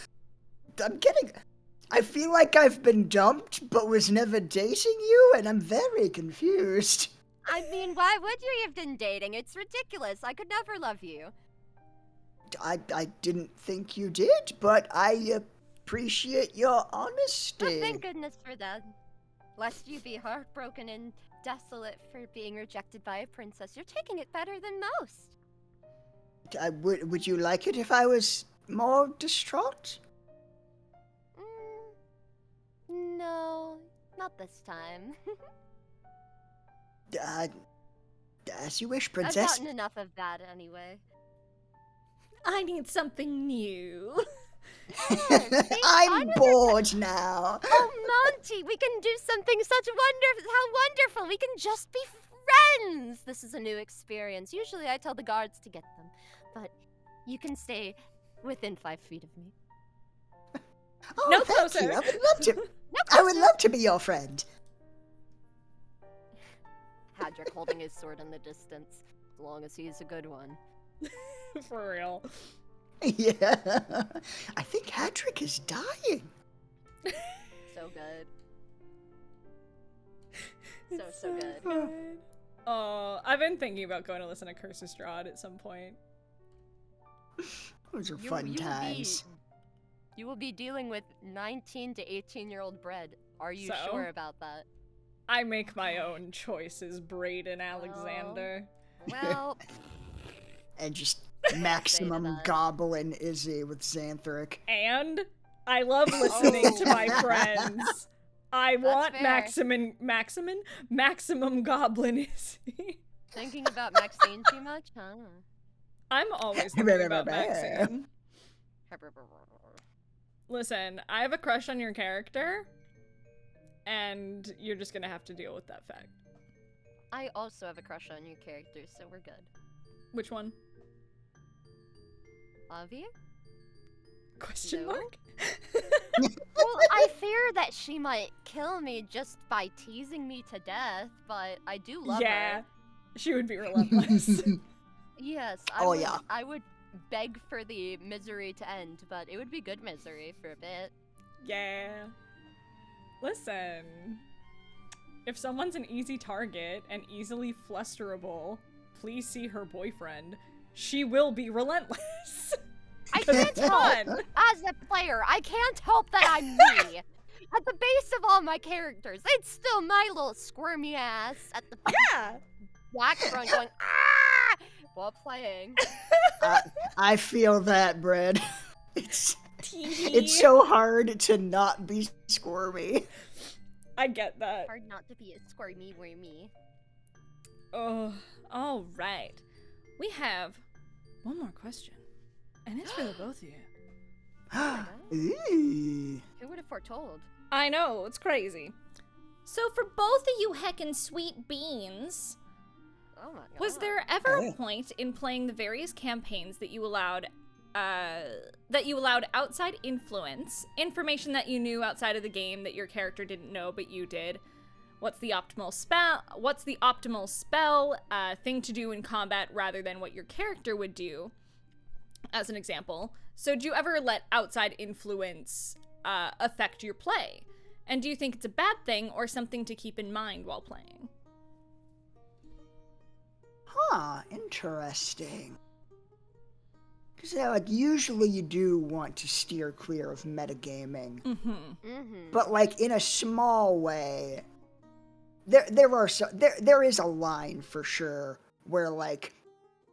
I feel like I've been dumped, but was never dating you, and I'm very confused. I mean, why would you have been dating? It's ridiculous. I could never love you. I didn't think you did, but I appreciate your Oh, honesty. thank goodness for that. Lest you be heartbroken and desolate for being rejected by a princess. You're taking it better than most. Would you like it if I was more distraught? No, not this time. As you wish, I've princess. gotten enough of that anyway. I need something new. I'm bored now. Oh, Monty, we can do something such how wonderful. We can just be friends. This is a new experience. Usually I tell the guards to get them, but you can stay within 5 feet of me. Oh, No thank closer. you. I would love to. I would love to be your friend. Hadrick holding his sword in the distance, as long as he's a good one. For real. Yeah. I think Hadrick is dying. So good. So good. Oh, I've been thinking about going to listen to Curse of Strahd at some point. Those are You- fun you will times. You will be dealing with 19 to 18-year-old Bread. Are you So? sure about that? I make my own choices, Braden Alexander. Well, And just maximum that. goblin Izzy with Xanthric. And I love listening to my friends. I want fair. maximum goblin is he? thinking about Maxine too much? Huh? I'm always thinking about Maxine. That's Listen, I have a crush on your character, and you're just gonna have to deal with that fact. I also have a crush on your character, so we're good. Which one? Avi? Question No. mark? Well, I fear that she might kill me just by teasing me to death, but I do love Yeah, her. she would be relentless. Yes, Yeah. I would beg for the misery to end, but it would be good misery for a bit. Yeah. Listen, if someone's an easy target and easily flusterable, please see her boyfriend. she will be relentless. I 'Cause can't it's help, fun. as a player, I can't help that I'm me. At the base of all my characters, it's still my little squirmy ass at the Yeah. back front going, ah! While playing. I feel that, Brad. It's Tee. so hard to not be squirmy. I get that. Hard not to be a squirmy wormy. Oh, all right. We have one more question, and it's for the both of you. Ooh. Who would have foretold? I know, it's crazy. So for both of you heckin' sweet beans, Oh my god. Was there ever Oh. a point in playing the various campaigns that you allowed outside influence, information that you knew outside of the game that your character didn't know but you did? What's the optimal spell? Thing to do in combat rather than what your character would do, as an example. So do you ever let outside influence affect your play? And do you think it's a bad thing or something to keep in mind while playing? Huh, interesting. Because like, usually you do want to steer clear of metagaming. Mm-hmm. But like in a small way, there is a line for sure where like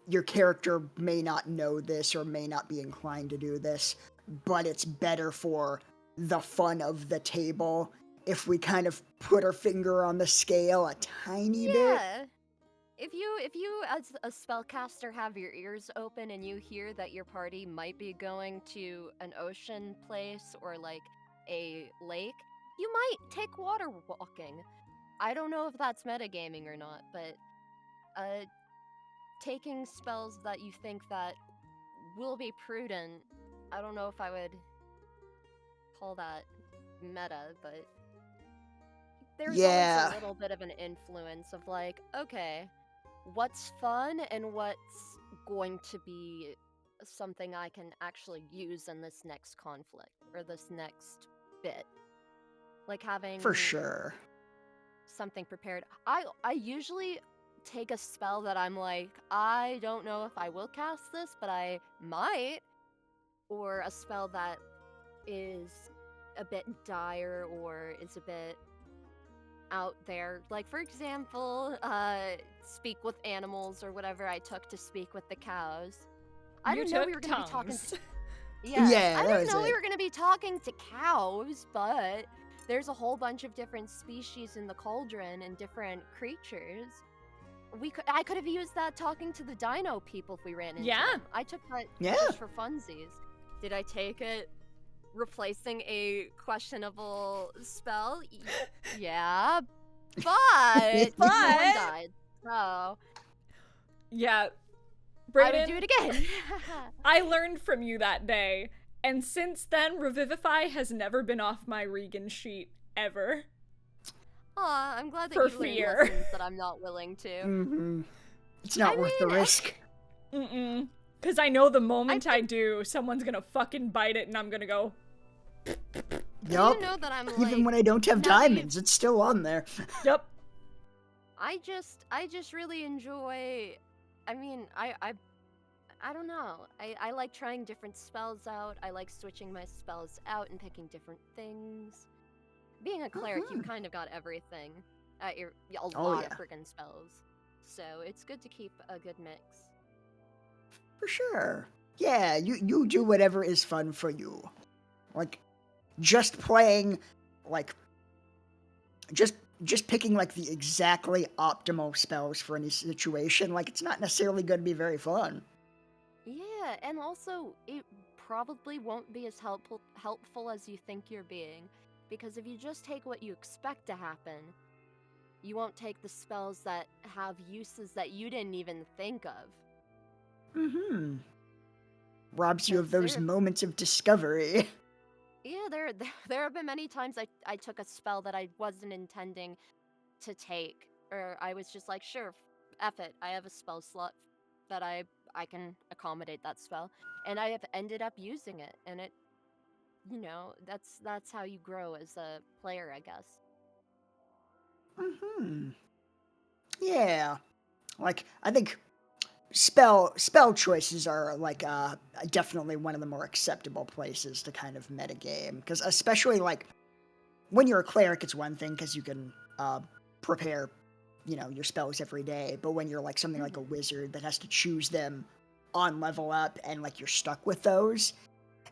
your character may not know this or may not be inclined to do this, but it's better for the fun of the table if we kind of put our finger on the scale a tiny bit. Yeah. If you as a spellcaster have your ears open and you hear that your party might be going to an ocean place or like a lake, you might take water walking. I don't know if that's metagaming or not, but taking spells that you think that will be prudent, I don't know if I would call that meta, but there's Yeah. always a little bit of an influence of like, okay, what's fun and what's going to be something I can actually use in this next conflict or this next bit. Like having For sure. something prepared. I usually take a spell that I'm like, I don't know if I will cast this, but I might, or a spell that is a bit dire or is a bit out there. Like, for example, speak with animals or whatever I took to speak with the cows. I You didn't know we took were going to be talking tongues. to... Yeah, Yeah, I that didn't was know we it. were going to be talking to cows, but there's a whole bunch of different species in the cauldron and different creatures. I could have used that talking to the dino people if we ran into Yeah. them. I took that Yeah. just for funsies. Did I take it replacing a questionable spell? Yeah, but no one died. So Yeah. I Braden, would do it again. I learned from you that day, and since then, Revivify has never been off my Regan sheet, ever. Aw, I'm glad that For you learned fear. lessons that I'm not willing to. Mm-hmm. It's not worth the mean, risk. Mm-mm. Because I know the moment I do, someone's gonna fucking bite it, and I'm gonna go, Yup. You know that I'm like, Even when I don't have now that you- diamonds, it's still on there. yup. I just really enjoy. I mean, I don't know. I like trying different spells out. I like switching my spells out and picking different things. Being a cleric, you kind of got everything. A lot of yeah. friggin' spells. So it's good to keep a good mix. For sure. Yeah, you do whatever is fun for you. Like, just playing, like, just picking, like, the exactly optimal spells for any situation, like, it's not necessarily going to be very fun. Yeah, and also it probably won't be as helpful as you think you're being, because if you just take what you expect to happen, you won't take the spells that have uses that you didn't even think of. Mm-hmm. Robs you of But those there- moments of discovery. Yeah, there have been many times I took a spell that I wasn't intending to take, or I was just like, sure, F it, I have a spell slot that I can accommodate that spell, and I have ended up using it, and it, that's how you grow as a player, I guess. Mm-hmm. Yeah. Like, I think spell choices are like definitely one of the more acceptable places to kind of metagame, because especially like when you're a cleric, it's one thing because you can prepare, your spells every day. But when you're like something like a wizard that has to choose them on level up and like you're stuck with those,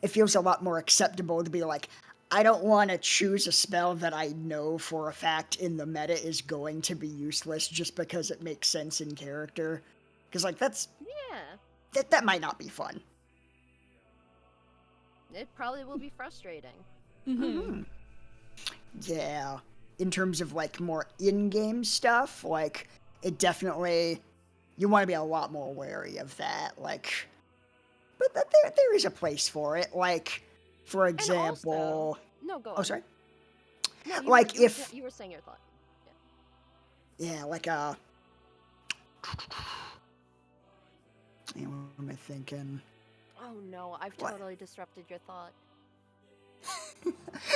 it feels a lot more acceptable to be like, I don't want to choose a spell that I know for a fact in the meta is going to be useless just because it makes sense in character. Because, like, that might not be fun. It probably will be frustrating. Mm-hmm. Yeah. In terms of, like, more in-game stuff, like, it definitely... You want to be a lot more wary of that, like... But there is a place for it, like, for example... Also, no, go on. Oh, sorry? No, like, if... You were saying your thought. Yeah, like, what am I thinking? Oh no, I've totally disrupted your thought.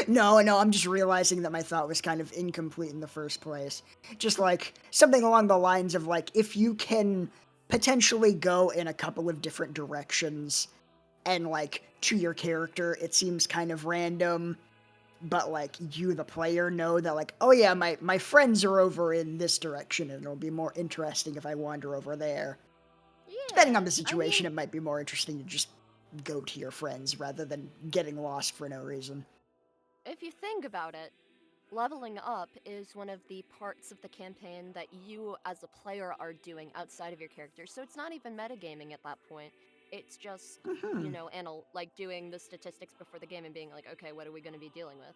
No, I'm just realizing that my thought was kind of incomplete in the first place. Just like something along the lines of like, if you can potentially go in a couple of different directions and like to your character, it seems kind of random, but like you, the player, know that like, oh yeah, my friends are over in this direction and it'll be more interesting if I wander over there. Yeah, Depending on the situation, it might be more interesting to just go to your friends rather than getting lost for no reason. If you think about it, leveling up is one of the parts of the campaign that you as a player are doing outside of your character. So it's not even metagaming at that point. It's just, like doing the statistics before the game and being like, okay, what are we going to be dealing with?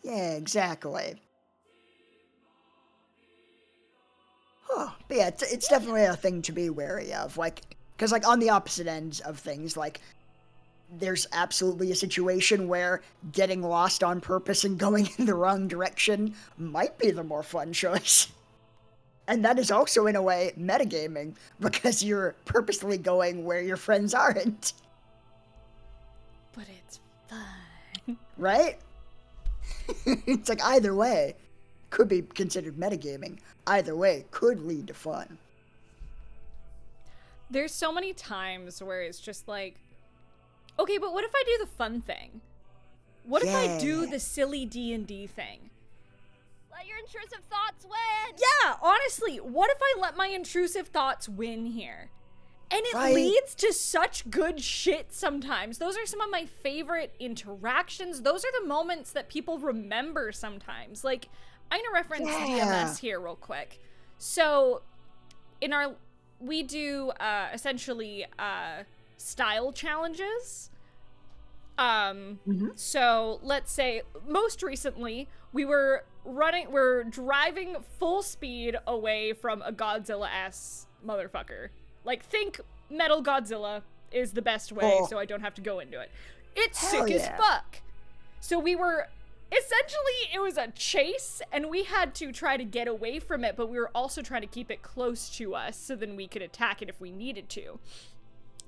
Yeah, exactly. But yeah, it's definitely a thing to be wary of, like, because, like, on the opposite ends of things, like, there's absolutely a situation where getting lost on purpose and going in the wrong direction might be the more fun choice. And that is also, in a way, metagaming, because you're purposely going where your friends aren't. But it's fun. Right? It's like, either way could be considered metagaming. Either way could lead to fun. There's so many times where it's just like, okay, but what if I do the fun thing? What if I do the silly D&D thing? Let your intrusive thoughts win! Yeah, honestly, what if I let my intrusive thoughts win here? And it leads to such good shit sometimes. Those are some of my favorite interactions. Those are the moments that people remember sometimes. Like, I'm gonna reference DMS here real quick. So, we do essentially style challenges. So let's say most recently we're driving full speed away from a Godzilla-ass motherfucker. Like, think Metal Godzilla is the best way, so I don't have to go into it. It's sick as fuck. So it was a chase, and we had to try to get away from it, but we were also trying to keep it close to us so then we could attack it if we needed to.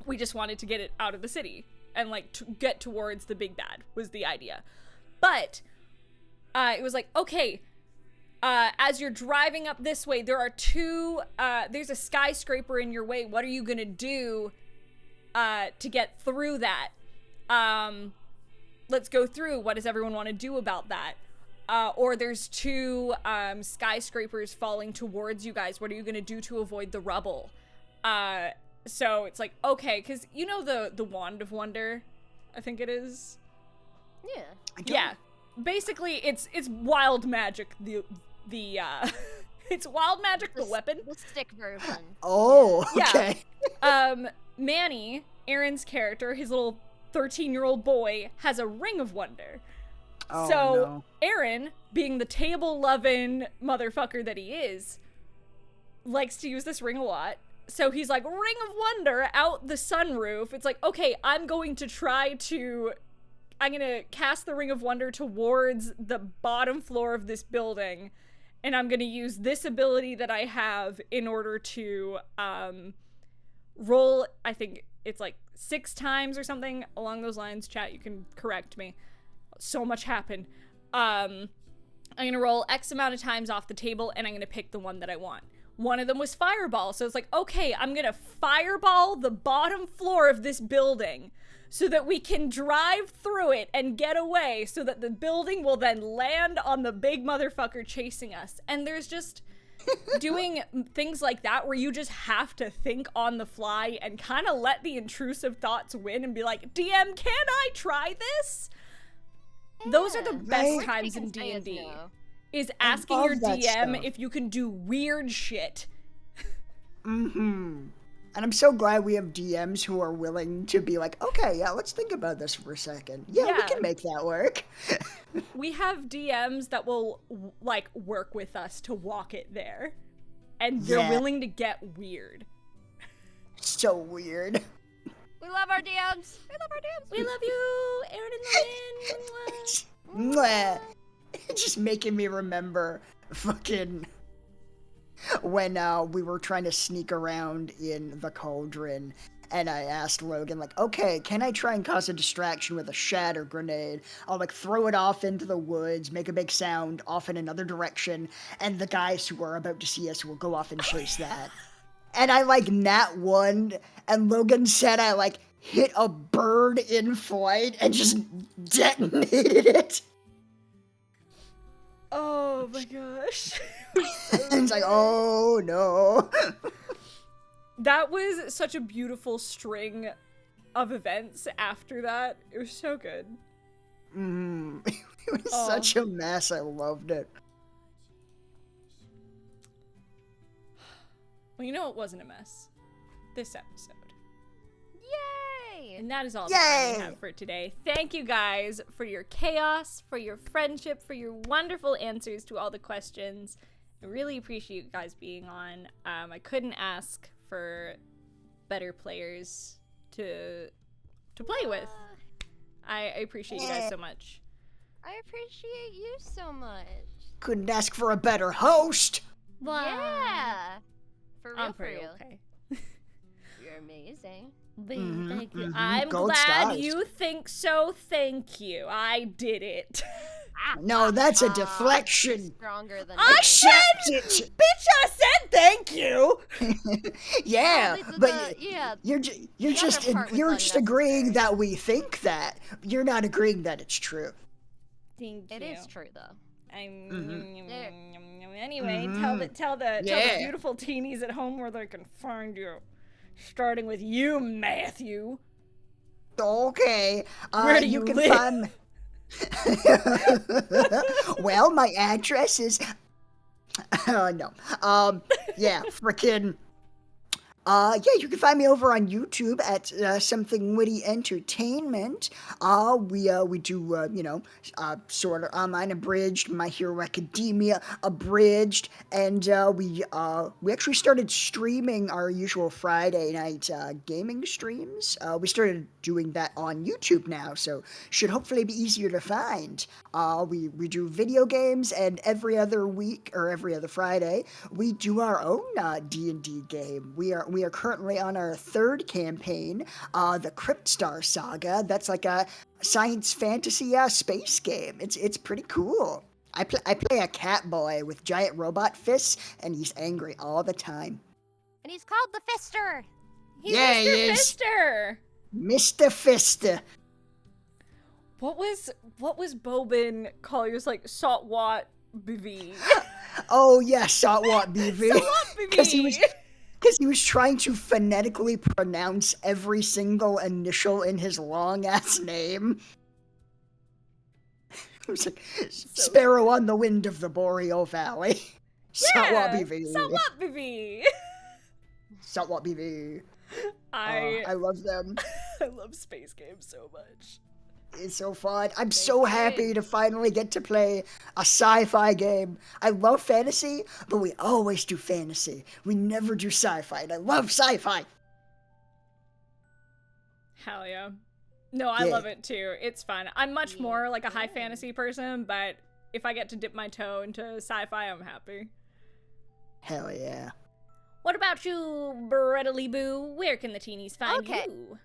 We just wanted to get it out of the city and, like, to get towards the big bad was the idea. But it was like, okay, as you're driving up this way, there's a skyscraper in your way. What are you gonna do to get through that? Let's go through. What does everyone want to do about that? Or there's two skyscrapers falling towards you guys. What are you gonna do to avoid the rubble? So it's like, okay, because you know the Wand of Wonder, I think it is. Yeah. Yeah. Basically, it's wild magic. It's wild magic. The weapon. The stick version. Oh, okay. Yeah. Manny, Aaron's character, his little 13-year-old boy, has a ring of wonder. Oh, so no. Aaron, being the table-loving motherfucker that he is, likes to use this ring a lot. So he's like, Ring of Wonder out the sunroof. It's like, okay, I'm going to cast the Ring of Wonder towards the bottom floor of this building, and I'm going to use this ability that I have in order to roll, I think it's like 6 times or something along those lines. Chat, you can correct me. So much happened. I'm going to roll X amount of times off the table, and I'm going to pick the one that I want. One of them was fireball. So it's like, okay, I'm gonna fireball the bottom floor of this building so that we can drive through it and get away so that the building will then land on the big motherfucker chasing us. And there's just doing things like that where you just have to think on the fly and kind of let the intrusive thoughts win and be like, DM, can I try this? Those are the best times in D&D. Is asking your DM if you can do weird shit. And I'm so glad we have DMs who are willing to be like, okay, yeah, let's think about this for a second. Yeah, we can make that work. We have DMs that will, like, work with us to walk it there. And they're willing to get weird. So weird. We love our DMs. We love our DMs. We love you, Aaron and Lynn. Mwah. It's just making me remember fucking when we were trying to sneak around in the cauldron, and I asked Logan, like, okay, can I try and cause a distraction with a shatter grenade? I'll, like, throw it off into the woods, make a big sound off in another direction, and the guys who are about to see us will go off and chase that. And I, like, nat one, and Logan said I, like, hit a bird in flight and just detonated it. Oh my gosh. It's like, oh no. That was such a beautiful string of events after that. It was so good. It was such a mess. I loved it. Well, you know it wasn't a mess. This episode. Yay! And that is all the time we have for today. Thank you guys for your chaos, for your friendship, for your wonderful answers to all the questions. I really appreciate you guys being on. I couldn't ask for better players to play with. I appreciate you guys so much. I appreciate you so much. Couldn't ask for a better host. Wow. Yeah. For real, I'm for pretty real. okay. You're amazing. Thank you. I'm Gold glad stars. you think so. Thank you. I did it. No, that's a deflection. Stronger than I me. said, It. bitch, I said thank you. Yeah, These are but you're other just part was agreeing unnecessary. that we think that. You're not agreeing that it's true. Thank you. It is true, though. Anyway, tell the beautiful teenies at home where they can find you. Starting with you, Matthew. Okay. Where do you can live? find. Well, my address is. No. Yeah, frickin'. Yeah, you can find me over on YouTube at Something Witty Entertainment. We do, sort of online abridged, My Hero Academia abridged, and we actually started streaming our usual Friday night gaming streams. We started doing that on YouTube now, so should hopefully be easier to find. We do video games, and every other week or every other Friday we do our own D&D game. We are currently on our third campaign, the Cryptstar Saga. That's like a science fantasy space game. It's pretty cool. I play a cat boy with giant robot fists, and he's angry all the time. And he's called the Fister. He's Yeah, Mr. he is. Fister. Mr. Fister. What was Bobin Collier's like Saltwat BV? Oh yeah, Saltwat BV. Saltwat Because BV. he was trying to phonetically pronounce every single initial in his long-ass name. It was like, Sparrow on the Wind of the Boreal Valley. Saltwat BV. Saltwat BV. Saltwat BV. I love them. I love space games so much. It's so fun. I'm so happy to finally get to play a sci-fi game. I love fantasy, but we always do fantasy. We never do sci-fi, and I love sci-fi. Hell yeah. No, I love it too. It's fun. I'm much more like a high fantasy person, but if I get to dip my toe into sci-fi, I'm happy. Hell yeah. What about you, Bredely Boo? Where can the teenies find you?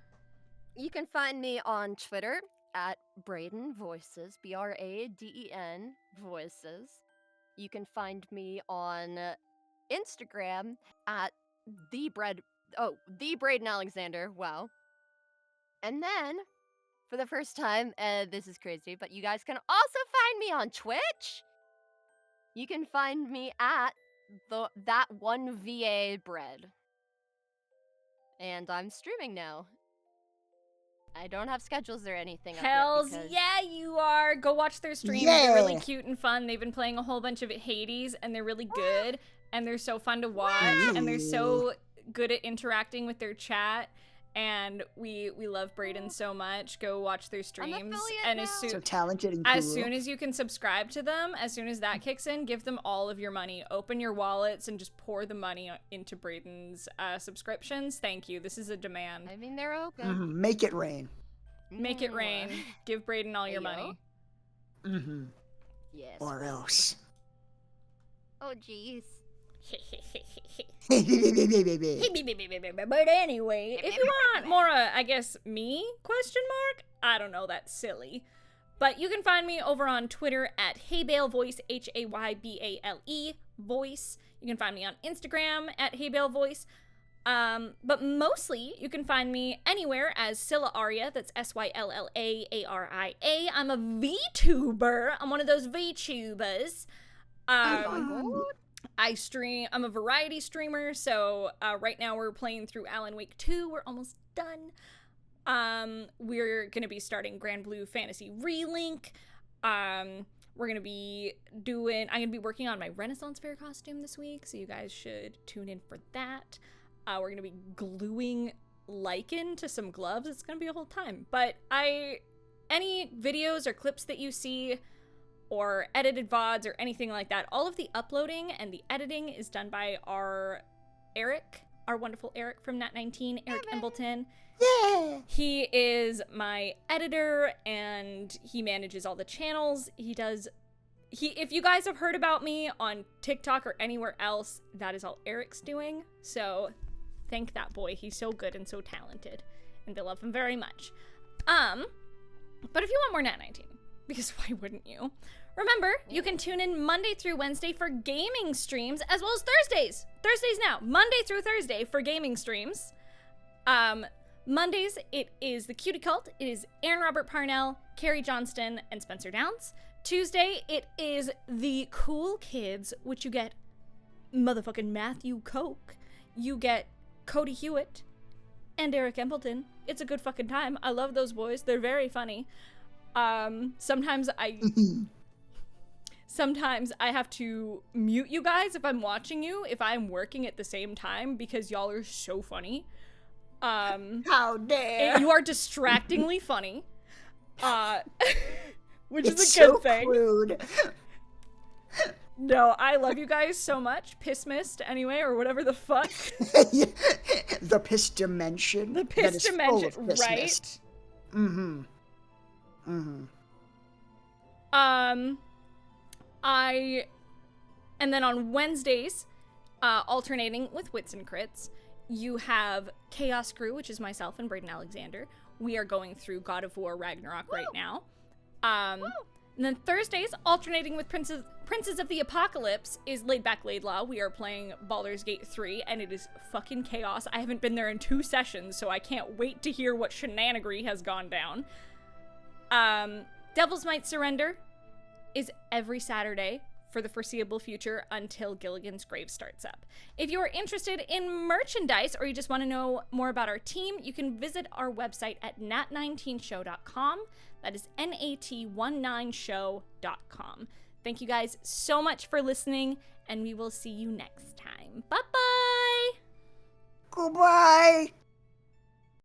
You can find me on Twitter at Braden Voices, Braden Voices. You can find me on Instagram at the Braden Alexander. Wow. And then, for the first time, this is crazy, but you guys can also find me on Twitch. You can find me at that one VA bread. And I'm streaming now. I don't have schedules or anything up yet Hells because... yeah, you are. Go watch their streams. They're really Yeah. cute and fun. They've been playing a whole bunch of Hades, and they're really good, and they're so fun to watch, and they're so good at interacting with their chat. And we love Braden so much. Go watch their streams. affiliate And now. So talented and cool. as soon as you can subscribe to them, as soon as that kicks in, give them all of your money. Open your wallets and just pour the money into Braden's subscriptions. Thank you. This is a demand. I mean, they're open. Make it rain. Make it rain. Give Braden all your Ayo. money. Mm-hmm. Yes. Or else. Oh, jeez. But anyway, If you want more, I guess, me, question mark? I don't know, that's silly. But you can find me over on Twitter at HeyBaleVoice, HAYBALE voice. You can find me on Instagram at HeyBaleVoice. But mostly, you can find me anywhere as Scylla Aria, that's SYLLAARIA. I'm a VTuber. I'm one of those VTubers. I'm a variety streamer, so right now we're playing through Alan Wake 2. We're almost done. We're gonna be starting Grand Blue Fantasy Relink. I'm gonna be working on my Renaissance Fair costume this week, so you guys should tune in for that. We're gonna be gluing lichen to some gloves. It's gonna be a whole time. But any videos or clips that you see or edited VODs or anything like that, all of the uploading and the editing is done by our wonderful Eric from Nat19, Eric Embleton. Yeah. He is my editor and he manages all the channels. If you guys have heard about me on TikTok or anywhere else, that is all Eric's doing. So thank that boy. He's so good and so talented, and I love him very much. But if you want more Nat19, because why wouldn't you? Remember, you can tune in Monday through Wednesday for gaming streams, as well as Thursdays. Thursdays now. Monday through Thursday for gaming streams. Mondays, it is the Cutie Cult. It is Aaron Robert Parnell, Carrie Johnston, and Spencer Downs. Tuesday, it is the Cool Kids, which you get motherfucking Matthew Koch. You get Cody Hewitt and Eric Embleton. It's a good fucking time. I love those boys. They're very funny. Sometimes I have to mute you guys if I'm watching you, if I'm working at the same time, because y'all are so funny. How dare! You are distractingly funny. Which It's is a good so thing. Crude. No, I love you guys so much. Piss mist, anyway, or whatever the fuck. The piss dimension. The that piss is full dimension, of piss right? mist. Mm-hmm. Mm-hmm. And then on Wednesdays, alternating with Wits and Crits, you have Chaos Crew, which is myself and Braden Alexander. We are going through God of War Ragnarok right now. And then Thursdays, alternating with Princes of the Apocalypse, is Laid Back Laidlaw. We are playing Baldur's Gate 3, and it is fucking chaos. I haven't been there in 2 sessions, so I can't wait to hear what shenanigery has gone down. Devil's Might Surrender is every Saturday for the foreseeable future until Gilligan's Grave starts up. If you are interested in merchandise or you just want to know more about our team, you can visit our website at nat19show.com. That is nat19show.com. Thank you guys so much for listening, and we will see you next time. Bye-bye! Goodbye!